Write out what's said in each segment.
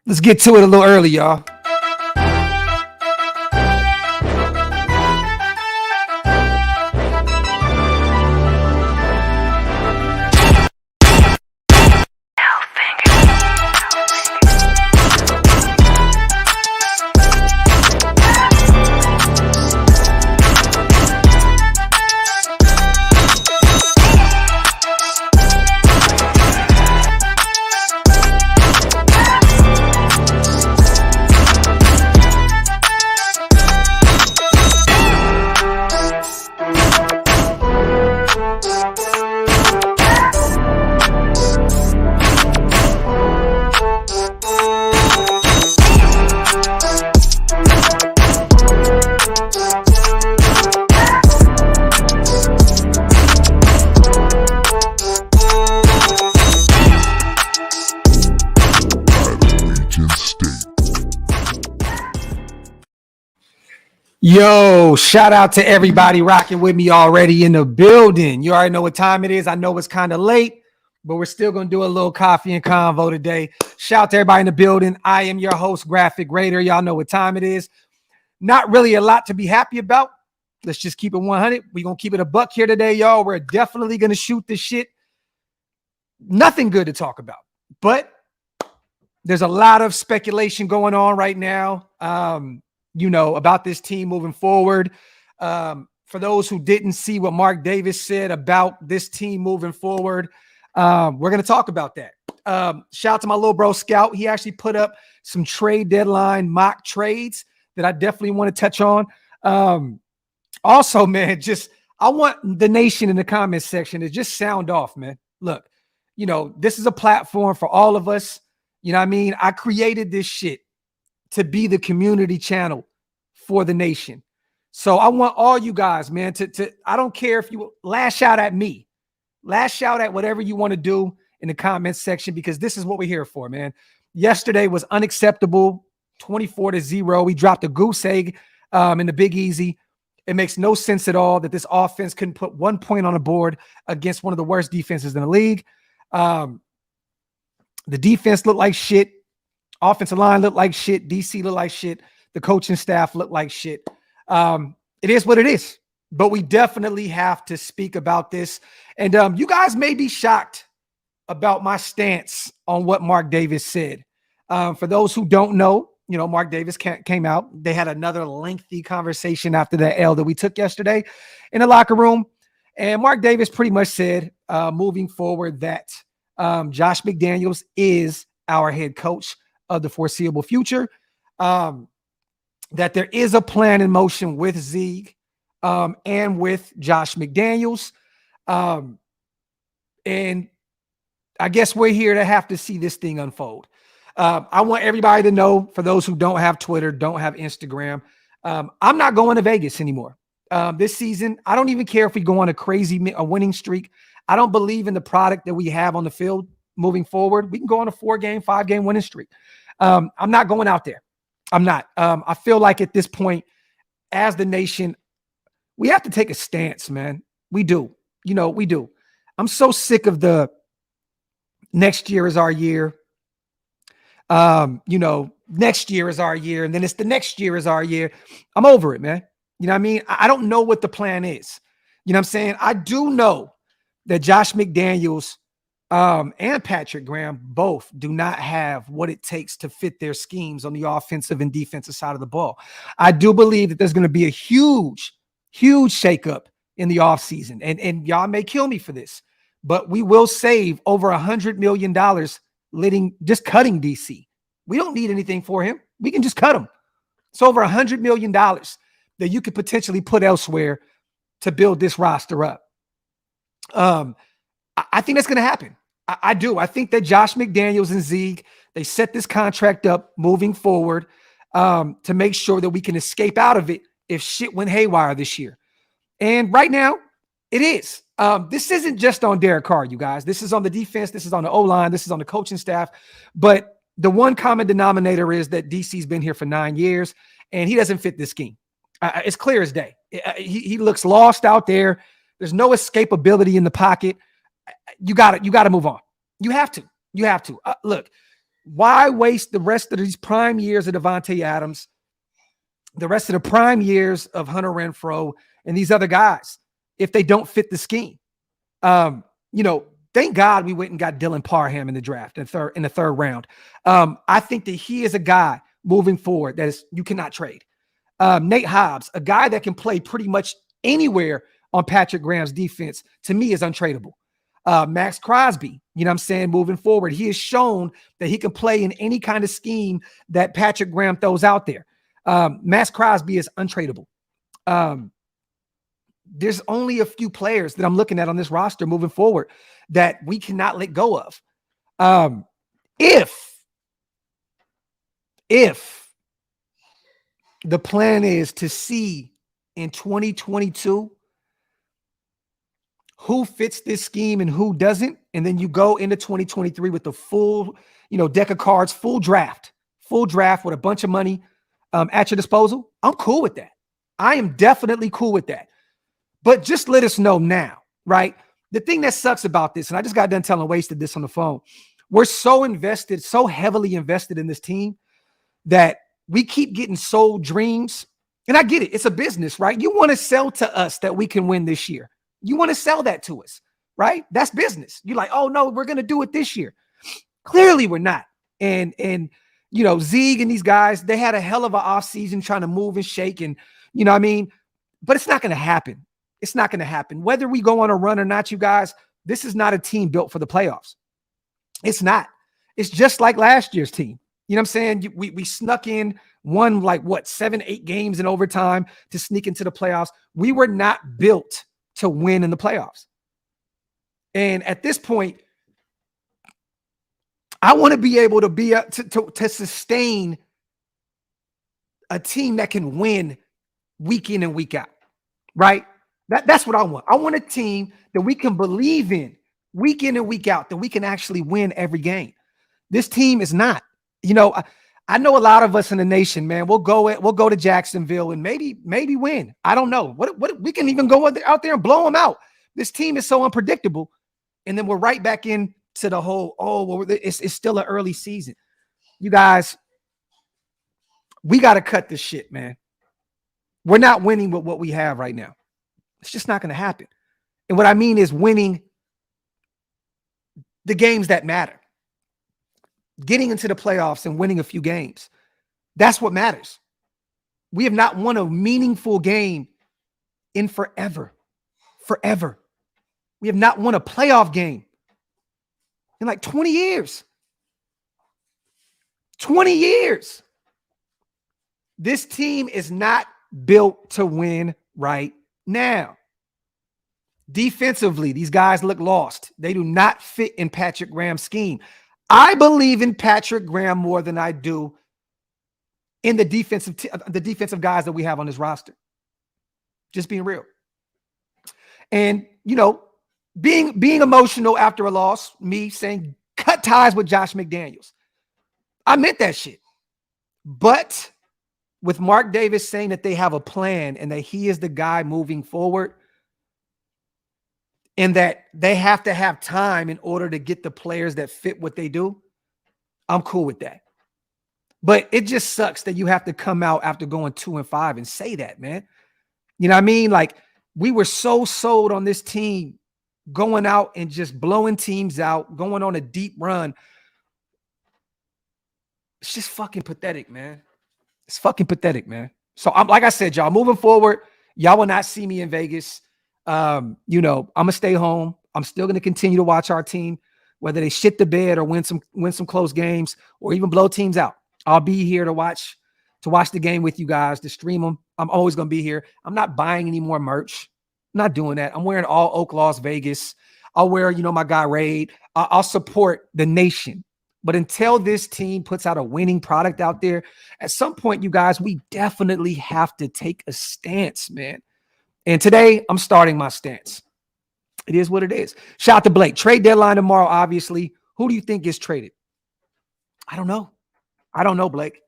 Let's get to it a little early, y'all. Yo, shout out to everybody rocking with me already in the building. You already know what time it is. I know it's kind of late, but we're still going to do a little coffee and convo today. Shout out to everybody in the building. I am your host, Graphk Raider. Y'all know what time it is. Not really a lot to be happy about. Let's just keep it 100. We're going to keep it a buck here today, y'all. We're definitely going to shoot this shit. Nothing good to talk about, but there's a lot of speculation going on right now. About this team moving forward. For those who didn't see what Mark Davis said about this team moving forward, we're going to talk about that. Shout out to my little bro Scout. He actually put up some trade deadline mock trades that I definitely want to touch on. Also, man, I want the nation in the comments section to just sound off, man. Look, this is a platform for all of us. You know what I mean? I created this shit to be the community channel for the nation. So I want all you guys, man, to I don't care if you lash out at me, lash out at whatever you want to do in the comments section, because this is what we're here for, man. Yesterday was unacceptable, 24-0. We dropped a goose egg in the Big Easy. It makes no sense at all that this offense couldn't put 1 point on the board against one of the worst defenses in the league. The defense looked like shit. Offensive line looked like shit. DC looked like shit. The coaching staff looked like shit. It is what it is. But we definitely have to speak about this. And you guys may be shocked about my stance on what Mark Davis said. For those who don't know, Mark Davis came out. They had another lengthy conversation after that L that we took yesterday in the locker room. And Mark Davis pretty much said, moving forward, that Josh McDaniels is our head coach of the foreseeable future, that there is a plan in motion with Zeke and with Josh McDaniels. And I guess we're here to have to see this thing unfold. I want everybody to know, for those who don't have Twitter, don't have Instagram, I'm not going to Vegas anymore. This season, I don't even care if we go on a winning streak. I don't believe in the product that we have on the field moving forward. We can go on a 4-game, 5-game winning streak. I'm not going out there. I'm not. I feel like at this point, as the nation, we have to take a stance, man. We do. We do. I'm so sick of the next year is our year. Next year is our year. And then it's the next year is our year. I'm over it, man. You know what I mean? I don't know what the plan is. You know what I'm saying? I do know that Josh McDaniels and Patrick Graham both do not have what it takes to fit their schemes on the offensive and defensive side of the ball. I do believe that there's going to be a huge shakeup in the offseason. And y'all may kill me for this, but we will save over $100 million just cutting DC. We don't need anything for him. We can just cut him. It's over $100 million that you could potentially put elsewhere to build this roster up. I think that's going to happen. I do. I think that Josh McDaniels and Zeke, they set this contract up moving forward to make sure that we can escape out of it if shit went haywire this year. And right now, it is. This isn't just on Derek Carr, you guys. This is on the defense. This is on the O-line. This is on the coaching staff. But the one common denominator is that DC's been here for 9 years, and he doesn't fit this scheme. It's clear as day. He looks lost out there. There's no escapability in the pocket. You got to move on. You have to. Look, Why waste the rest of these prime years of Devontae Adams, the rest of the prime years of Hunter Renfrow and these other guys if they don't fit the scheme? Thank God we went and got Dylan Parham in the draft in the third round. I think that he is a guy moving forward that you cannot trade. Nate Hobbs, a guy that can play pretty much anywhere on Patrick Graham's defense, to me is untradeable. Max Crosby, moving forward, he has shown that he can play in any kind of scheme that Patrick Graham throws out there. Max Crosby is untradeable. There's only a few players that I'm looking at on this roster moving forward that we cannot let go of. If the plan is to see in 2022 who fits this scheme and who doesn't, and then you go into 2023 with the full, deck of cards, full draft with a bunch of money at your disposal, I'm cool with that. I am definitely cool with that. But just let us know now, right? The thing that sucks about this, and I just got done telling Wasted this on the phone, we're so invested, so heavily invested in this team that we keep getting sold dreams. And I get it. It's a business, right? You want to sell to us that we can win this year. You want to sell that to us, right? That's business. You're like, oh, no, we're going to do it this year. Clearly, we're not. And Zeig and these guys, they had a hell of an offseason trying to move and shake and, but it's not going to happen. It's not going to happen. Whether we go on a run or not, you guys, this is not a team built for the playoffs. It's not. It's just like last year's team. You know what I'm saying? We snuck in, won 7-8 games in overtime to sneak into the playoffs. We were not built to win in the playoffs. And at this point, I want to be able to be to sustain a team that can win week in and week out, right? That's what I want. I want a team that we can believe in week in and week out, that we can actually win every game. This team is not. I know a lot of us in the nation, man, we'll go to Jacksonville and maybe win. I don't know. What we can even go out there and blow them out. This team is so unpredictable. And then we're right back into the whole, it's still an early season. You guys, we got to cut this shit, man. We're not winning with what we have right now. It's just not going to happen. And what I mean is winning the games that matter. Getting into the playoffs and winning a few games. That's what matters. We have not won a meaningful game in forever. Forever. We have not won a playoff game in 20 years. 20 years. This team is not built to win right now. Defensively, these guys look lost. They do not fit in Patrick Graham's scheme. I believe in Patrick Graham more than I do in the defensive guys that we have on this roster. Just being real. And, being emotional after a loss, me saying cut ties with Josh McDaniels. I meant that shit. But with Mark Davis saying that they have a plan and that he is the guy moving forward and that they have to have time in order to get the players that fit what they do, I'm cool with that. But it just sucks that you have to come out after going 2-5 and say that, man. You know what I mean? We were so sold on this team going out and just blowing teams out, going on a deep run. It's just fucking pathetic, man. It's fucking pathetic, man. So like I said, y'all, moving forward, y'all will not see me in Vegas. I'm going to stay home. I'm still going to continue to watch our team, whether they shit the bed or win some close games or even blow teams out. I'll be here to watch the game with you guys, to stream them. I'm always going to be here. I'm not buying any more merch. I'm not doing that. I'm wearing all Oaklosvegas. I'll wear, my guy Raid. I'll support the nation. But until this team puts out a winning product out there, at some point, you guys, we definitely have to take a stance, man. And today, I'm starting my stance. It is what it is. Shout out to Blake. Trade deadline tomorrow, obviously. Who do you think gets traded? I don't know, Blake.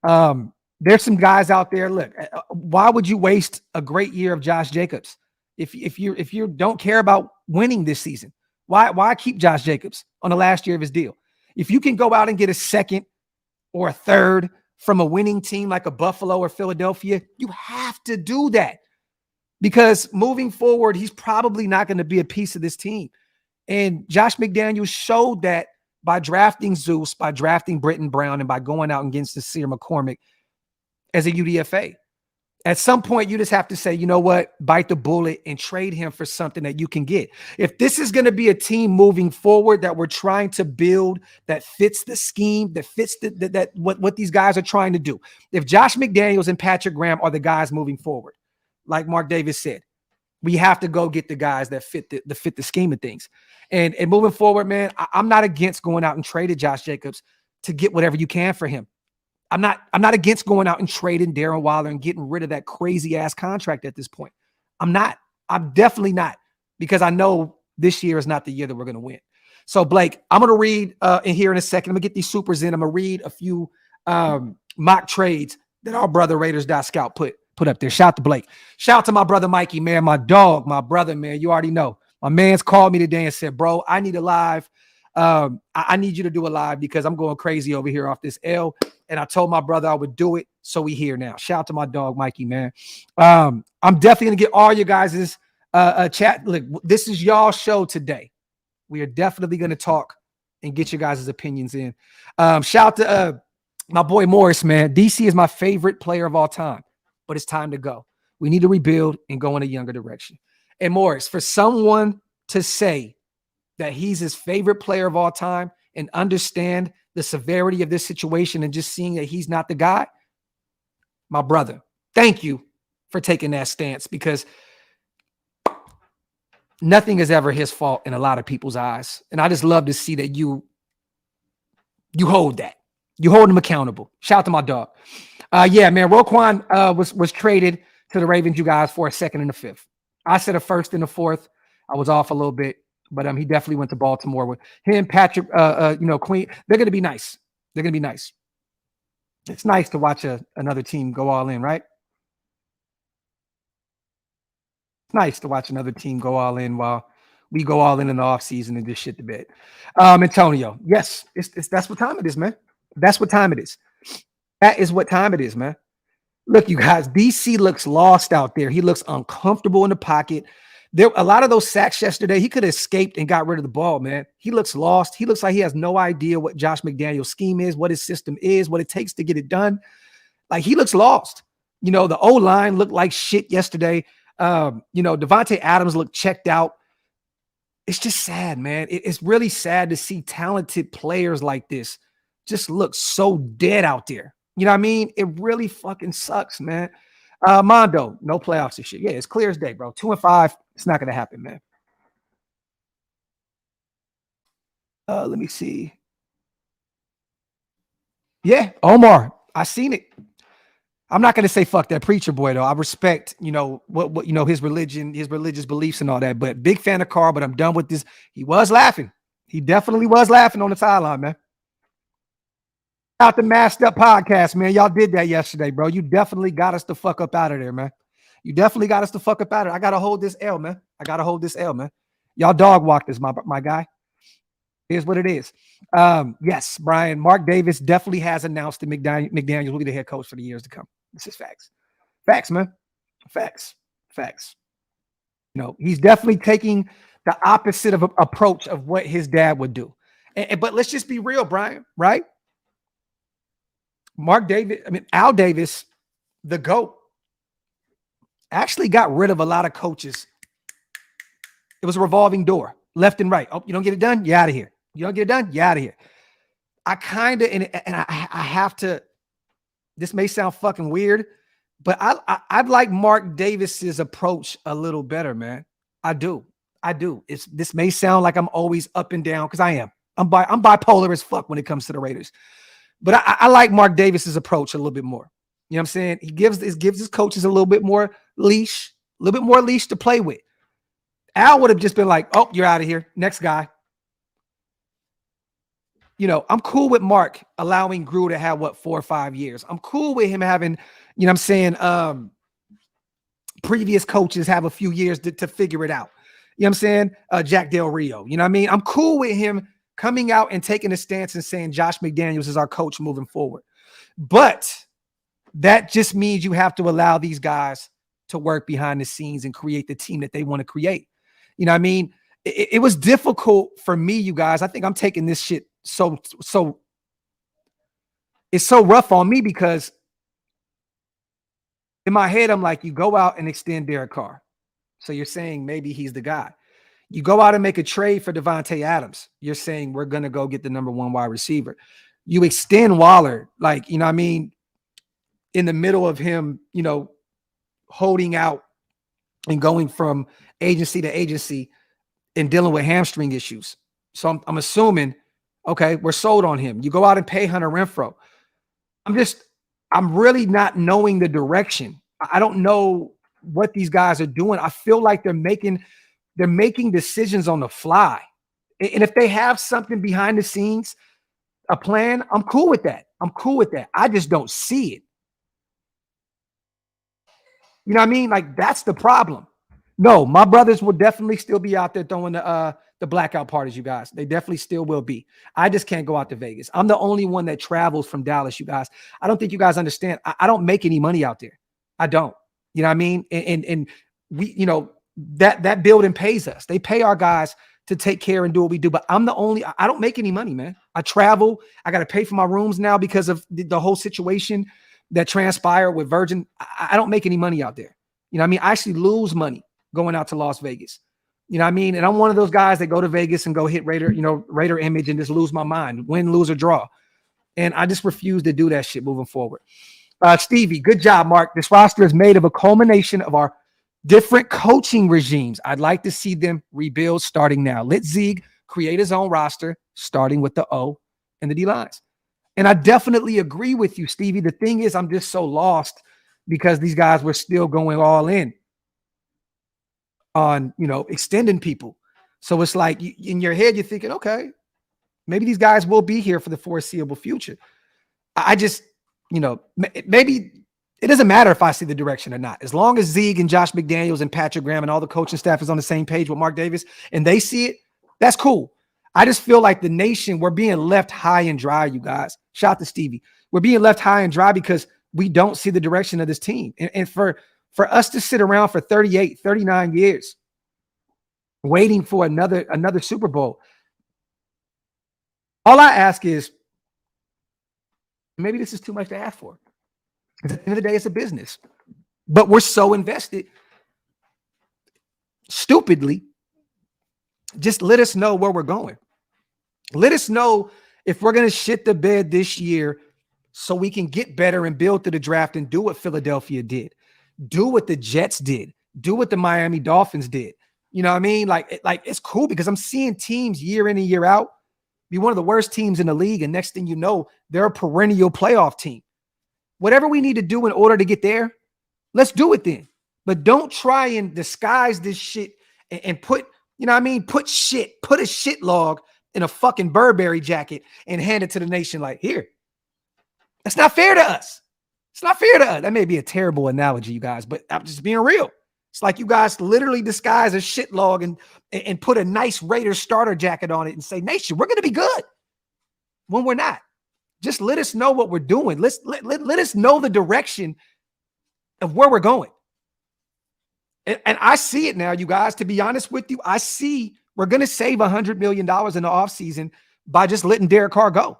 There's some guys out there. Look, why would you waste a great year of Josh Jacobs if you don't care about winning this season? Why keep Josh Jacobs on the last year of his deal? If you can go out and get a second or a third from a winning team like a Buffalo or Philadelphia, you have to do that. Because moving forward, he's probably not going to be a piece of this team. And Josh McDaniels showed that by drafting Zeus, by drafting Britton Brown, and by going out against the Sear McCormick as a UDFA. At some point, you just have to say, you know what, bite the bullet and trade him for something that you can get. If this is going to be a team moving forward that we're trying to build that fits the scheme, that fits what these guys are trying to do. If Josh McDaniels and Patrick Graham are the guys moving forward, like Mark Davis said, we have to go get the guys that fit the scheme of things. And moving forward, man, I'm not against going out and trading Josh Jacobs to get whatever you can for him. I'm not against going out and trading Darren Waller and getting rid of that crazy ass contract at this point. I'm definitely not, because I know this year is not the year that we're going to win. So Blake, I'm going to read in here in a second. I'm going to get these supers in. I'm going to read a few mock trades that our brother Raiders.scout put up there. Shout to Blake. Shout to my brother Mikey, man, my dog, my brother, man. You already know. My man's called me today and said, bro, I need a live. I need you to do a live because I'm going crazy over here off this L. And I told my brother I would do it. So we here now. Shout out to my dog, Mikey, man. I'm definitely going to get all you guys' chat. Look, this is y'all show today. We are definitely going to talk and get your guys' opinions in. Shout out to my boy Morris, man. DC is my favorite player of all time, but it's time to go. We need to rebuild and go in a younger direction. And Morris, for someone to say that he's his favorite player of all time and understand the severity of this situation and just seeing that he's not the guy, my brother, thank you for taking that stance, because nothing is ever his fault in a lot of people's eyes. And I just love to see that you hold that. You hold him accountable. Shout out to my dog. Yeah, man, Roquan was traded to the Ravens, you guys, for a second and a fifth. I said a first and a fourth. I was off a little bit, but he definitely went to Baltimore with him, Patrick, Queen. They're going to be nice. They're going to be nice. It's nice to watch another team go all in, right? It's nice to watch another team go all in while we go all in the offseason and just shit the bed. Antonio, yes, that's what time it is, man. That's what time it is. That is what time it is, man. Look, you guys, DC looks lost out there. He looks uncomfortable in the pocket. There, a lot of those sacks yesterday, he could have escaped and got rid of the ball, man. He looks lost. He looks like he has no idea what Josh McDaniels' scheme is, what his system is, what it takes to get it done. Like, he looks lost. The O-line looked like shit yesterday. Devontae Adams looked checked out. It's just sad, man. It's really sad to see talented players like this just look so dead out there. You know what I mean? It really fucking sucks, man. Mondo, no playoffs this year. Yeah, it's clear as day, bro. 2-5. It's not going to happen, man. Let me see. Yeah, Omar, I seen it. I'm not going to say fuck that preacher boy, though. I respect, what his religion, his religious beliefs and all that. But big fan of Carr, but I'm done with this. He was laughing. He definitely was laughing on the sideline, man. Out the Masked Up podcast, man. Y'all did that yesterday, bro. You definitely got us the fuck up out of there, man. You definitely got us the fuck up out of there. I got to hold this L, man. Y'all dog walked us, my guy. Here's what it is. Yes, Brian, Mark Davis definitely has announced that McDaniels will be the head coach for the years to come. This is facts. Facts, man. Facts. He's definitely taking the opposite of approach of what his dad would do. But let's just be real, Brian, right? Al Davis, the GOAT, actually got rid of a lot of coaches. It was a revolving door, left and right. Oh, you don't get it done? You're out of here. You don't get it done? You're out of here. I kind of, and I have to, this may sound fucking weird, but I'd like Mark Davis's approach a little better, man. I do. This may sound like I'm always up and down, because I am. I'm bipolar as fuck when it comes to the Raiders. But I like Mark Davis's approach a little bit more. You know what I'm saying? He gives his coaches a little bit more leash to play with. Al would have just been like, oh, you're out of here. Next guy. I'm cool with Mark allowing Grew to have 4 or 5 years. I'm cool with him having, previous coaches have a few years to figure it out. You know what I'm saying? Jack Del Rio. You know what I mean? I'm cool with him coming out and taking a stance and saying Josh McDaniels is our coach moving forward. But that just means you have to allow these guys to work behind the scenes and create the team that they want to create. You know what I mean? It was difficult for me, you guys. I think I'm taking this shit so it's so rough on me because in my head, I'm like, you go out and extend Derek Carr. So you're saying maybe he's the guy. You go out and make a trade for Devontae Adams. You're saying we're going to go get the number one wide receiver. You extend Waller, like, you know what I mean, in the middle of him, you know, holding out and going from agency to agency and dealing with hamstring issues. So I'm assuming, okay, we're sold on him. You go out and pay Hunter Renfrow. I'm really not knowing the direction. I don't know what these guys are doing. I feel like they're making decisions on the fly. And if they have something behind the scenes, a plan, I'm cool with that. I just don't see it. You know what I mean? Like, that's the problem. No, my brothers will definitely still be out there throwing the blackout parties, you guys. They definitely still will be. I just can't go out to Vegas. I'm the only one that travels from Dallas, you guys. I don't think you guys understand. I don't make any money out there. I don't. You know what I mean? And we, you know, that building pays us. They pay our guys to take care and do what we do. But I don't make any money, man. I travel. I got to pay for my rooms now because of the whole situation that transpired with Virgin. I don't make any money out there. You know what I mean? I actually lose money going out to Las Vegas. You know what I mean? And I'm one of those guys that go to Vegas and go hit Raider image and just lose my mind, win, lose, or draw. And I just refuse to do that shit moving forward. Stevie, good job, Mark. This roster is made of a culmination of our different coaching regimes. I'd like to see them rebuild starting now. Let Zieg create his own roster, starting with the O and the D lines. And I definitely agree with you, Stevie. The thing is, I'm just so lost because these guys were still going all in on, you know, extending people. So it's like in your head, you're thinking, okay, maybe these guys will be here for the foreseeable future. I just, you know, maybe it doesn't matter if I see the direction or not. As long as Zieg and Josh McDaniels and Patrick Graham and all the coaching staff is on the same page with Mark Davis and they see it, that's cool. I just feel like the nation, we're being left high and dry, you guys. Shout out to Stevie. We're being left high and dry because we don't see the direction of this team. And for us to sit around for 38, 39 years waiting for another Super Bowl, all I ask is, maybe this is too much to ask for. Because at the end of the day, it's a business. But we're so invested. Stupidly, just let us know where we're going. Let us know if we're going to shit the bed this year so we can get better and build to the draft and do what Philadelphia did. Do what the Jets did. Do what the Miami Dolphins did. You know what I mean? Like it's cool because I'm seeing teams year in and year out be one of the worst teams in the league. And next thing you know, they're a perennial playoff team. Whatever we need to do in order to get there, let's do it then. But don't try and disguise this shit and put, you know what I mean? Put a shit log in a fucking Burberry jacket and hand it to the nation like, here. That's not fair to us. It's not fair to us. That may be a terrible analogy, you guys, but I'm just being real. It's like you guys literally disguise a shit log and put a nice Raiders starter jacket on it and say, nation, we're going to be good when we're not. Just let us know what we're doing. Let us know the direction of where we're going. And I see it now, you guys. To be honest with you, I see we're going to save $100 million in the offseason by just letting Derek Carr go.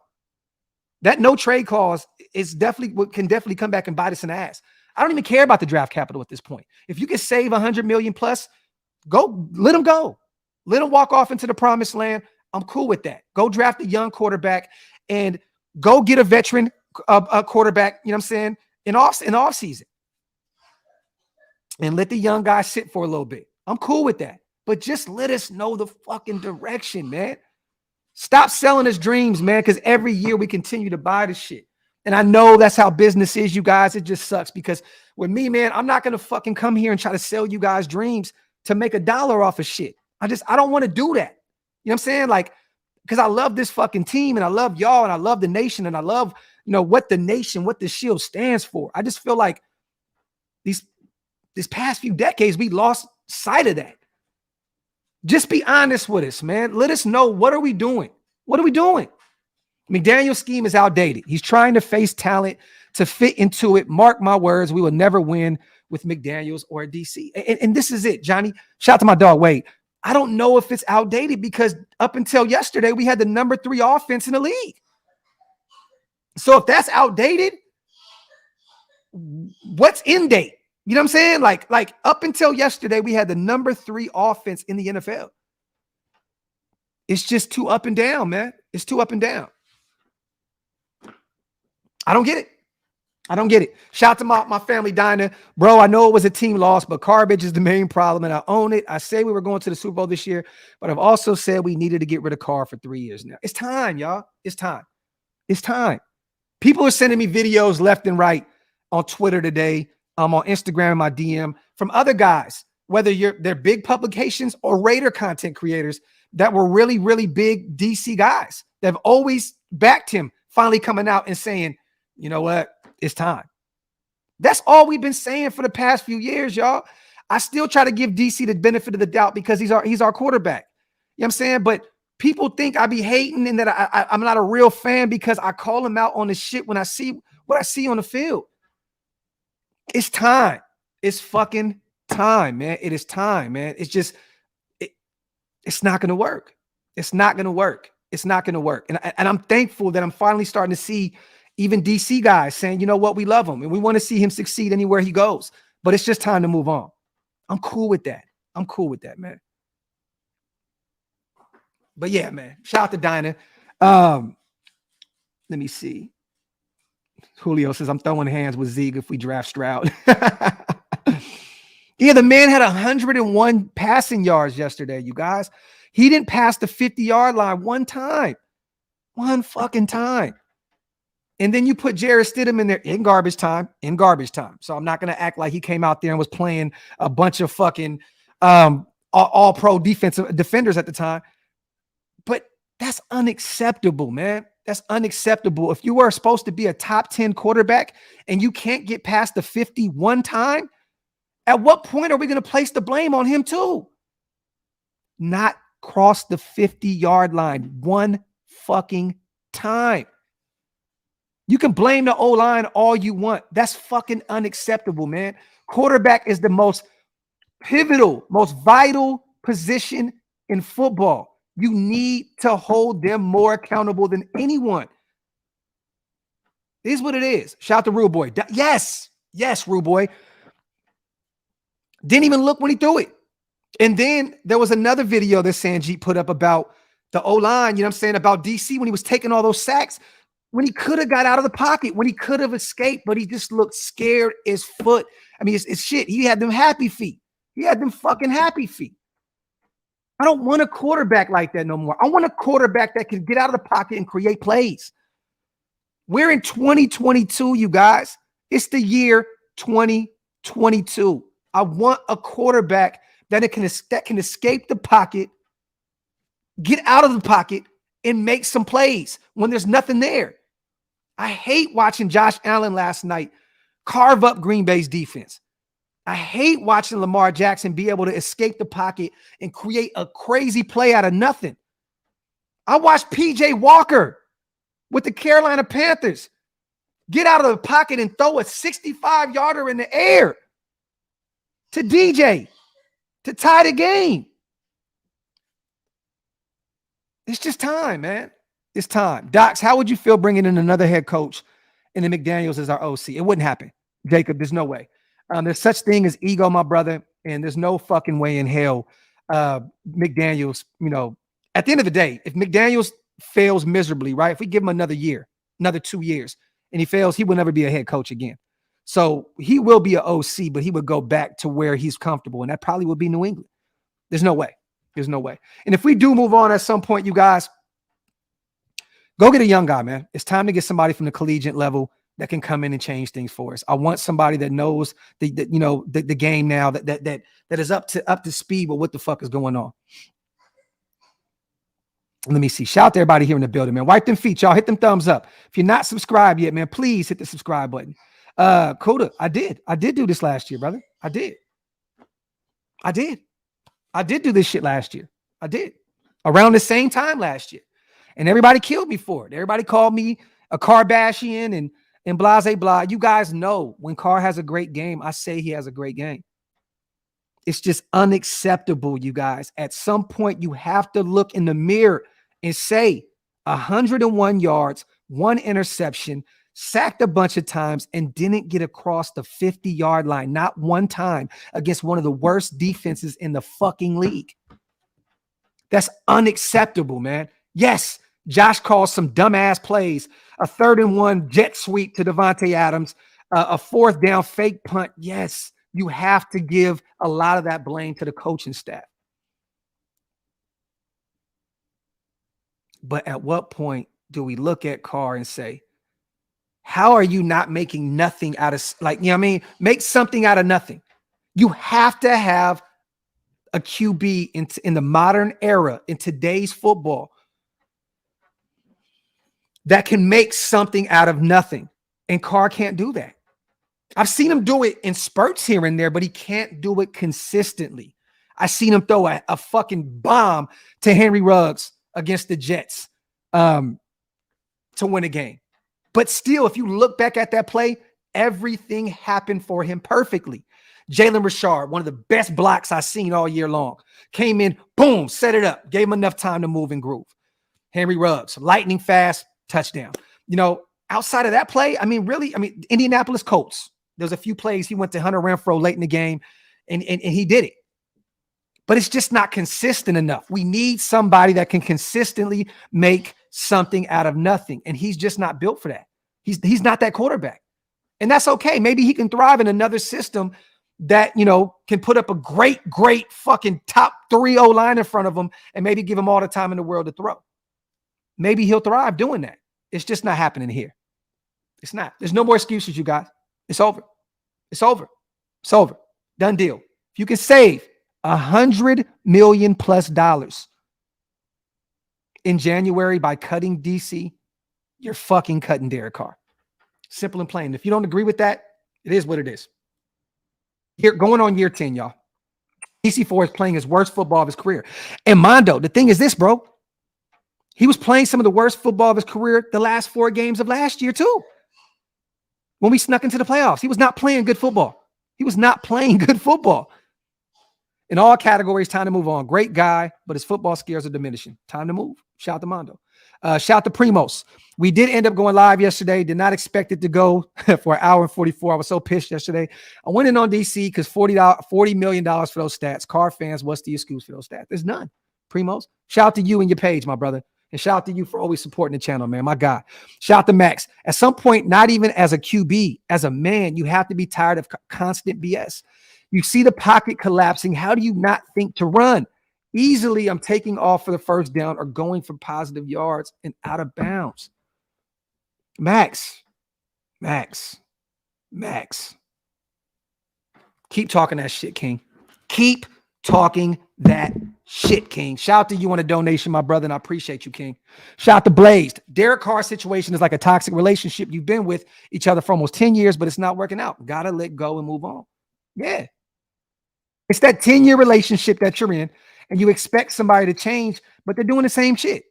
That no trade clause is can definitely come back and bite us in the ass. I don't even care about the draft capital at this point. If you can save $100 million plus, go, let him go. Let him walk off into the promised land. I'm cool with that. Go draft a young quarterback and go get a veteran quarterback, you know what I'm saying, in off season. And let the young guy sit for a little bit. I'm cool with that. But just let us know the fucking direction, man. Stop selling us dreams, man, because every year we continue to buy the shit. And I know that's how business is, you guys. It just sucks because with me, man, I'm not going to fucking come here and try to sell you guys dreams to make $1 off of shit. I don't want to do that. You know what I'm saying? Like, because I love this fucking team and I love y'all and I love the nation and I love, you know, what the Shield stands for. I just feel like this past few decades, we lost sight of that. Just be honest with us, man. Let us know, what are we doing? What are we doing? McDaniels' scheme is outdated. He's trying to face talent to fit into it. Mark my words, we will never win with McDaniels or DC. And this is it, Johnny. Shout out to my dog, Wade. I don't know if it's outdated because up until yesterday, we had the number 3 offense in the league. So if that's outdated, what's in date? You know what I'm saying? Like up until yesterday, we had the number 3 offense in the NFL. It's just too up and down, man. It's too up and down. I don't get it. I don't get it. Shout out to my family diner. Bro, I know it was a team loss, but garbage is the main problem, and I own it. I say we were going to the Super Bowl this year, but I've also said we needed to get rid of Carr for 3 years now. It's time, y'all. It's time. It's time. People are sending me videos left and right on Twitter today, on Instagram, in my DM, from other guys, whether they're big publications or Raider content creators that were really, really big DC guys that have always backed him, finally coming out and saying, you know what? It's time. That's all we've been saying for the past few years, y'all. I still try to give DC the benefit of the doubt because he's our quarterback. You know what I'm saying? But people think I be hating and that I'm not a real fan because I call him out on the shit when I see what I see on the field. It's time. It's fucking time, man. It is time, man. It's just, it's not going to work. It's not going to work. It's not going to work. And I'm thankful that I'm finally starting to see even DC guys saying, you know what, we love him and we want to see him succeed anywhere he goes. But it's just time to move on. I'm cool with that. I'm cool with that, man. But yeah, man, shout out to Dinah. Let me see. Julio says, I'm throwing hands with Zeke if we draft Stroud. Yeah, the man had 101 passing yards yesterday, you guys. He didn't pass the 50-yard line one time. One fucking time. And then you put Jarrett Stidham in there in garbage time. So I'm not going to act like he came out there and was playing a bunch of fucking all-pro defenders at the time. But that's unacceptable, man. That's unacceptable. If you are supposed to be a top 10 quarterback and you can't get past the 51 time, at what point are we going to place the blame on him too? Not cross the 50-yard line one fucking time. You can blame the O-line all you want. That's fucking unacceptable, man. Quarterback is the most pivotal, most vital position in football. You need to hold them more accountable than anyone. It is what it is. Shout out to Rude Boy. Yes, Rude Boy. Didn't even look when he threw it. And then there was another video that Sanjit put up about the O-line, you know what I'm saying, about DC when he was taking all those sacks, when he could have got out of the pocket, when he could have escaped, but he just looked scared as foot. I mean, it's shit. He had them happy feet. He had them fucking happy feet. I don't want a quarterback like that no more. I want a quarterback that can get out of the pocket and create plays. We're in 2022, you guys. It's the year 2022. I want a quarterback that can escape the pocket, get out of the pocket, and make some plays when there's nothing there. I hate watching Josh Allen last night carve up Green Bay's defense. I hate watching Lamar Jackson be able to escape the pocket and create a crazy play out of nothing. I watched PJ Walker with the Carolina Panthers get out of the pocket and throw a 65-yarder in the air to DJ to tie the game. It's just time, man. It's time. Docs, how would you feel bringing in another head coach and then McDaniels as our OC? It wouldn't happen. Jacob, there's no way. There's such thing as ego, my brother, and there's no fucking way in hell McDaniels, you know, at the end of the day, if McDaniels fails miserably, right, if we give him another year, another 2 years, and he fails, he will never be a head coach again. So he will be an OC, but he would go back to where he's comfortable, and that probably would be New England. There's no way. There's no way. And if we do move on at some point, you guys, go get a young guy, man. It's time to get somebody from the collegiate level that can come in and change things for us. I want somebody that knows the game now, that is up to speed with what the fuck is going on. Let me see. Shout out to everybody here in the building, man. Wipe them feet, y'all. Hit them thumbs up. If you're not subscribed yet, man, please hit the subscribe button. Coda, I did do this last year, brother. I did do this shit last year. I did around the same time last year. And everybody killed me for it. Everybody called me a Kardashian and blase blah. You guys know when Carr has a great game, I say he has a great game. It's just unacceptable, you guys. At some point, you have to look in the mirror and say 101 yards, 1 interception, sacked a bunch of times, and didn't get across the 50-yard line, not one time, against one of the worst defenses in the fucking league. That's unacceptable, man. Yes, Josh calls some dumbass plays, a 3rd and 1 jet sweep to Devontae Adams, a 4th down fake punt. Yes, you have to give a lot of that blame to the coaching staff. But at what point do we look at Carr and say, how are you not making nothing out of, like, you know what I mean? Make something out of nothing. You have to have a QB in the modern era, in today's football, that can make something out of nothing. And Carr can't do that. I've seen him do it in spurts here and there, but he can't do it consistently. I seen him throw a fucking bomb to Henry Ruggs against the Jets to win a game. But still, if you look back at that play, everything happened for him perfectly. Jalen Richard, one of the best blocks I've seen all year long, came in, boom, set it up, gave him enough time to move and groove. Henry Ruggs, lightning fast, touchdown. You know, outside of that play, Indianapolis Colts, there's a few plays he went to Hunter Renfrow late in the game, and he did it. But it's just not consistent enough. We need somebody that can consistently make something out of nothing, and he's just not built for that. He's not that quarterback, and that's okay. Maybe he can thrive in another system that, you know, can put up a great fucking top 3 O-line in front of him and maybe give him all the time in the world to throw. Maybe he'll thrive doing that. It's just not happening here. It's not. There's no more excuses, you guys. It's over. It's over. It's over. Done deal. If you can save $100 million plus in January by cutting DC, you're fucking cutting Derek Carr. Simple and plain. If you don't agree with that, it is what it is. Here, going on year 10, y'all. DC4 is playing his worst football of his career. And Mondo, the thing is this, bro. He was playing some of the worst football of his career the last 4 games of last year, too. When we snuck into the playoffs, he was not playing good football. He was not playing good football. In all categories, time to move on. Great guy, but his football skills are diminishing. Time to move. Shout to Mondo. Shout to Primos. We did end up going live yesterday. Did not expect it to go for an hour and 44. I was so pissed yesterday. I went in on DC because $40 million for those stats. Carr fans, what's the excuse for those stats? There's none. Primos. Shout out to you and your page, my brother. And shout out to you for always supporting the channel, man. My God. Shout out to Max. At some point, not even as a QB, as a man, you have to be tired of constant BS. You see the pocket collapsing. How do you not think to run? Easily, I'm taking off for the first down or going for positive yards and out of bounds. Max. Keep talking that shit, King. Keep talking that shit, King. Shout out to you on a donation, my brother, and I appreciate you, King. Shout out to Blazed. Derek Carr's situation is like a toxic relationship. You've been with each other for almost 10 years, but it's not working out. Gotta let go and move on. Yeah. It's that 10-year relationship that you're in, and you expect somebody to change, but they're doing the same shit.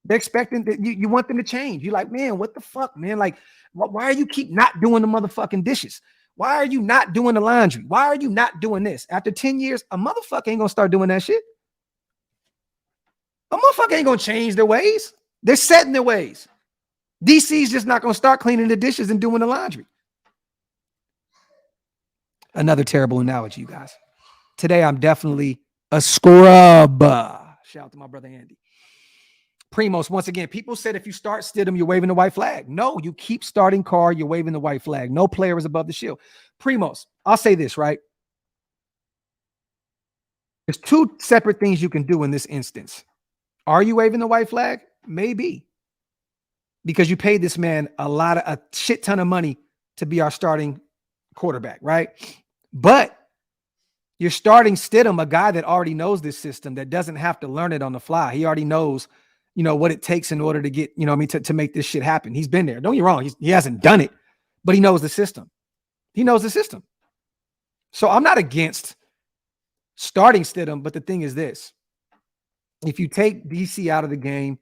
They're expecting that you want them to change. You're like, man, what the fuck, man? Like, why are you keep not doing the motherfucking dishes? Why are you not doing the laundry? Why are you not doing this? After 10 years, a motherfucker ain't gonna start doing that shit. A motherfucker ain't gonna change their ways. They're set in their ways. DC's just not gonna start cleaning the dishes and doing the laundry. Another terrible analogy, you guys. Today, I'm definitely a scrub. Shout out to my brother Andy. Primos, once again, people said if you start Stidham, you're waving the white flag. No, you keep starting Carr, you're waving the white flag. No player is above the shield. Primos, I'll say this, right? There's 2 separate things you can do in this instance. Are you waving the white flag? Maybe. Because you paid this man a shit ton of money to be our starting quarterback, right? But you're starting Stidham, a guy that already knows this system, that doesn't have to learn it on the fly. He already knows, you know, what it takes in order to get, you know what I mean, to make this shit happen. He's been there. Don't get me wrong. He hasn't done it, but he knows the system. He knows the system. So I'm not against starting Stidham, but the thing is this. If you take DC out of the game,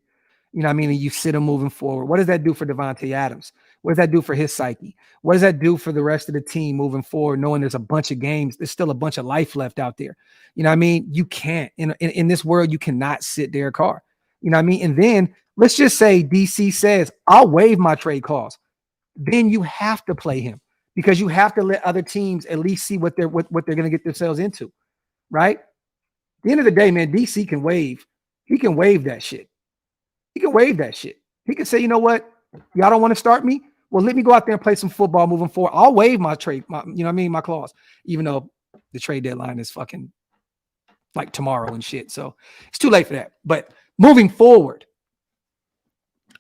You know what I mean? And you sit him moving forward. What does that do for Davante Adams? What does that do for his psyche? What does that do for the rest of the team moving forward, knowing there's a bunch of games, there's still a bunch of life left out there? You know what I mean? You can't. In this world, you cannot sit Derek Carr. You know what I mean? And then let's just say DC says, I'll waive my trade clause. Then you have to play him because you have to let other teams at least see what they're going to get themselves into, right? At the end of the day, man, DC can waive. He can waive that shit. He can waive that shit. He can say, you know what? Y'all don't want to start me? Well, let me go out there and play some football moving forward. I'll waive my trade, you know what I mean? My clause, even though the trade deadline is fucking like tomorrow and shit. So it's too late for that. But moving forward,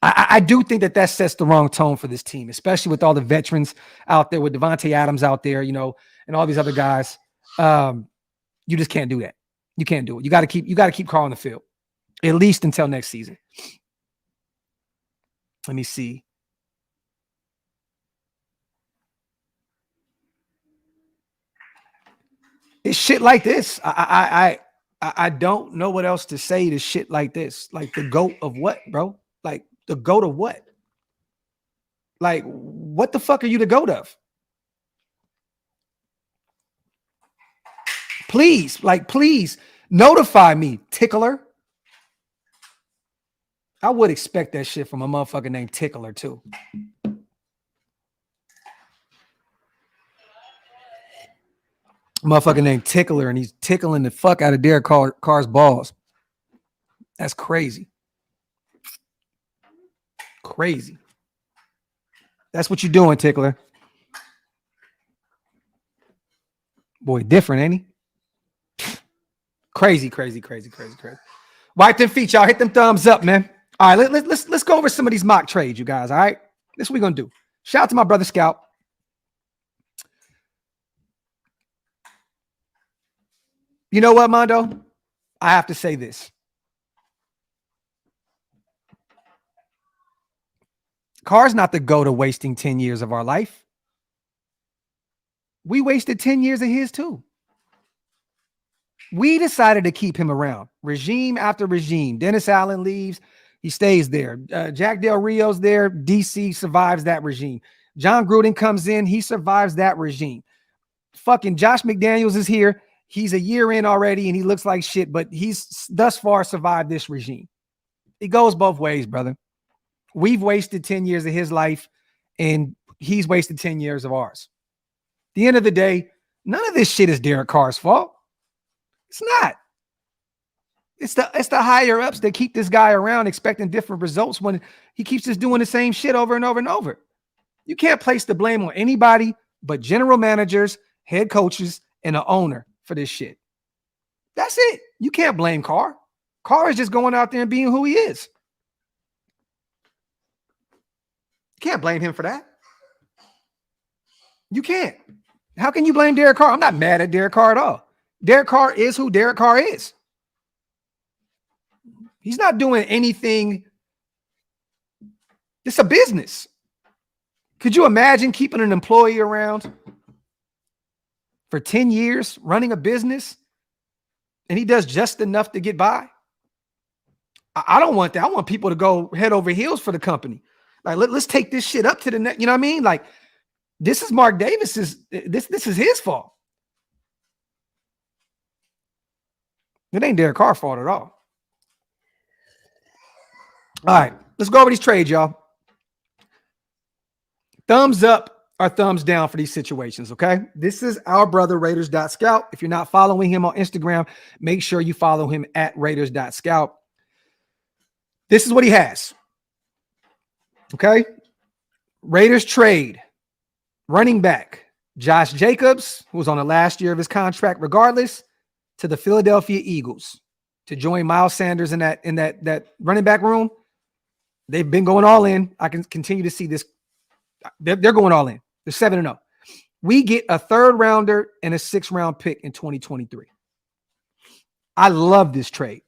I do think that sets the wrong tone for this team, especially with all the veterans out there, with Davante Adams out there, you know, and all these other guys. You just can't do that. You can't do it. You got to keep Carr on the field, at least until next season. Let me see. It's shit like this. I don't know what else to say to shit like this. Like the GOAT of what, bro? Like the GOAT of what? Like what the fuck are you the GOAT of? Please, please notify me, Tickler. I would expect that shit from a motherfucker named Tickler too. Motherfucker named Tickler, and he's tickling the fuck out of Derek Carr's balls. That's crazy. Crazy. That's what you're doing, Tickler. Boy, different, ain't he? Crazy. Wipe them feet, y'all. Hit them thumbs up, man. All right, let's go over some of these mock trades, you guys. All right, this is what we're gonna do. Shout out to my brother Scout. You know what, Mondo? I have to say this. Carr's not the GOAT of wasting 10 years of our life. We wasted 10 years of his too. We decided to keep him around. Regime after regime. Dennis Allen leaves. He stays there. Jack Del Rio's there. DC survives that regime. John Gruden comes in. He survives that regime. Fucking Josh McDaniels is here. He's a year in already, and he looks like shit, but he's thus far survived this regime. It goes both ways, brother. We've wasted 10 years of his life, and he's wasted 10 years of ours. At the end of the day, none of this shit is Derek Carr's fault. It's not. It's the higher ups that keep this guy around expecting different results when he keeps just doing the same shit over and over and over. You can't place the blame on anybody but general managers, head coaches, and the owner for this shit. That's it. You can't blame Carr. Carr is just going out there and being who he is. You can't blame him for that. You can't. How can you blame Derek Carr? I'm not mad at Derek Carr at all. Derek Carr is who Derek Carr is. He's not doing anything. It's a business. Could you imagine keeping an employee around for 10 years, running a business, and he does just enough to get by? I don't want that. I want people to go head over heels for the company. Like, let's take this shit up to the next. You know what I mean? Like, this is Mark Davis's. This is his fault. It ain't Derek Carr's fault at all. All right, let's go over these trades, y'all. Thumbs up or thumbs down for these situations, okay? This is our brother, Raiders.scout. If you're not following him on Instagram, make sure you follow him at Raiders.scout. This is what he has, okay? Raiders trade running back Josh Jacobs, who was on the last year of his contract regardless, to the Philadelphia Eagles to join Miles Sanders in that running back room. They've been going all in. I can continue to see this. They're going all in. They're 7-0. We get a 3rd rounder and a 6th round pick in 2023. I love this trade.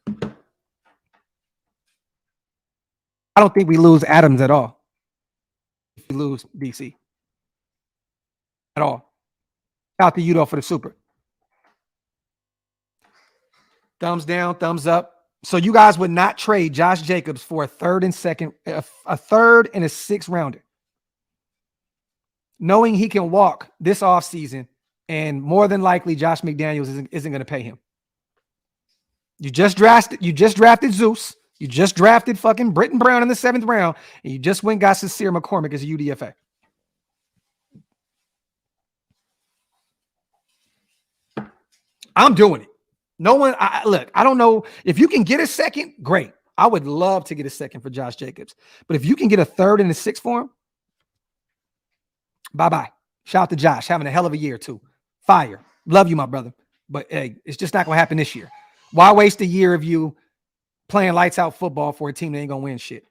I don't think we lose Adams at all. If we lose DC at all. Out to you though for the super. Thumbs down, thumbs up. So you guys would not trade Josh Jacobs for a third and a sixth rounder, knowing he can walk this offseason, and more than likely Josh McDaniels isn't going to pay him. You just drafted Zeus. You just drafted fucking Britton Brown in the 7th round, and you just went and got Sincere McCormick as a UDFA. I'm doing it. No one, look, I don't know. If you can get a second, great. I would love to get a second for Josh Jacobs. But if you can get a third and a sixth for him, bye-bye. Shout out to Josh, having a hell of a year too. Fire. Love you, my brother. But hey, it's just not going to happen this year. Why waste a year of you playing lights out football for a team that ain't going to win shit?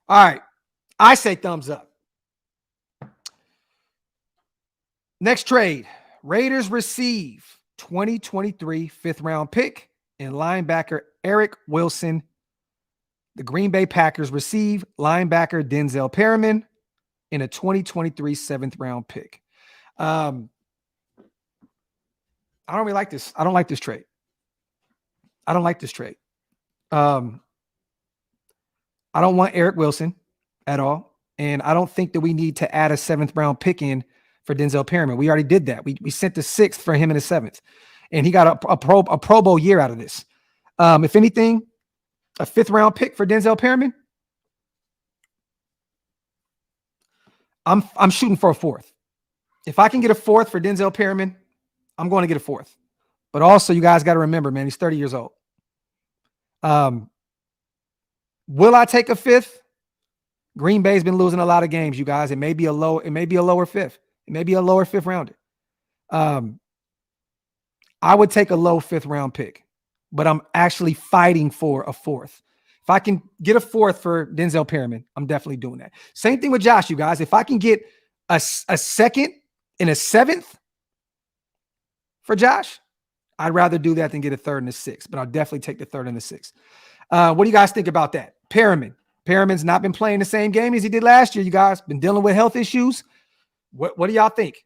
All right. I say thumbs up. Next trade. Raiders receive 2023 5th-round pick and linebacker Eric Wilson. The Green Bay Packers receive linebacker Denzel Perryman in a 2023 7th-round pick. I don't really like this. I don't like this trade. I don't want Eric Wilson at all. And I don't think that we need to add a 7th-round pick in for Denzel Perryman. We already did that. We sent the 6th for him in the 7th. And he got a Pro Bowl year out of this. If anything, a 5th-round pick for Denzel Perryman, I'm shooting for a 4th. If I can get a 4th for Denzel Perryman, I'm going to get a 4th. But also, you guys got to remember, man, he's 30 years old. Will I take a 5th? Green Bay's been losing a lot of games, you guys. It may be a lower 5th. It may be a lower 5th rounder. I would take a low 5th-round pick, but I'm actually fighting for a 4th. If I can get a 4th for Denzel Perryman, I'm definitely doing that. Same thing with Josh, you guys. If I can get a 2nd and a 7th for Josh, I'd rather do that than get a 3rd and a 6th, but I'll definitely take the 3rd and the 6th. What do you guys think about that? Perriman's not been playing the same game as he did last year, you guys. Been dealing with health issues. What do y'all think?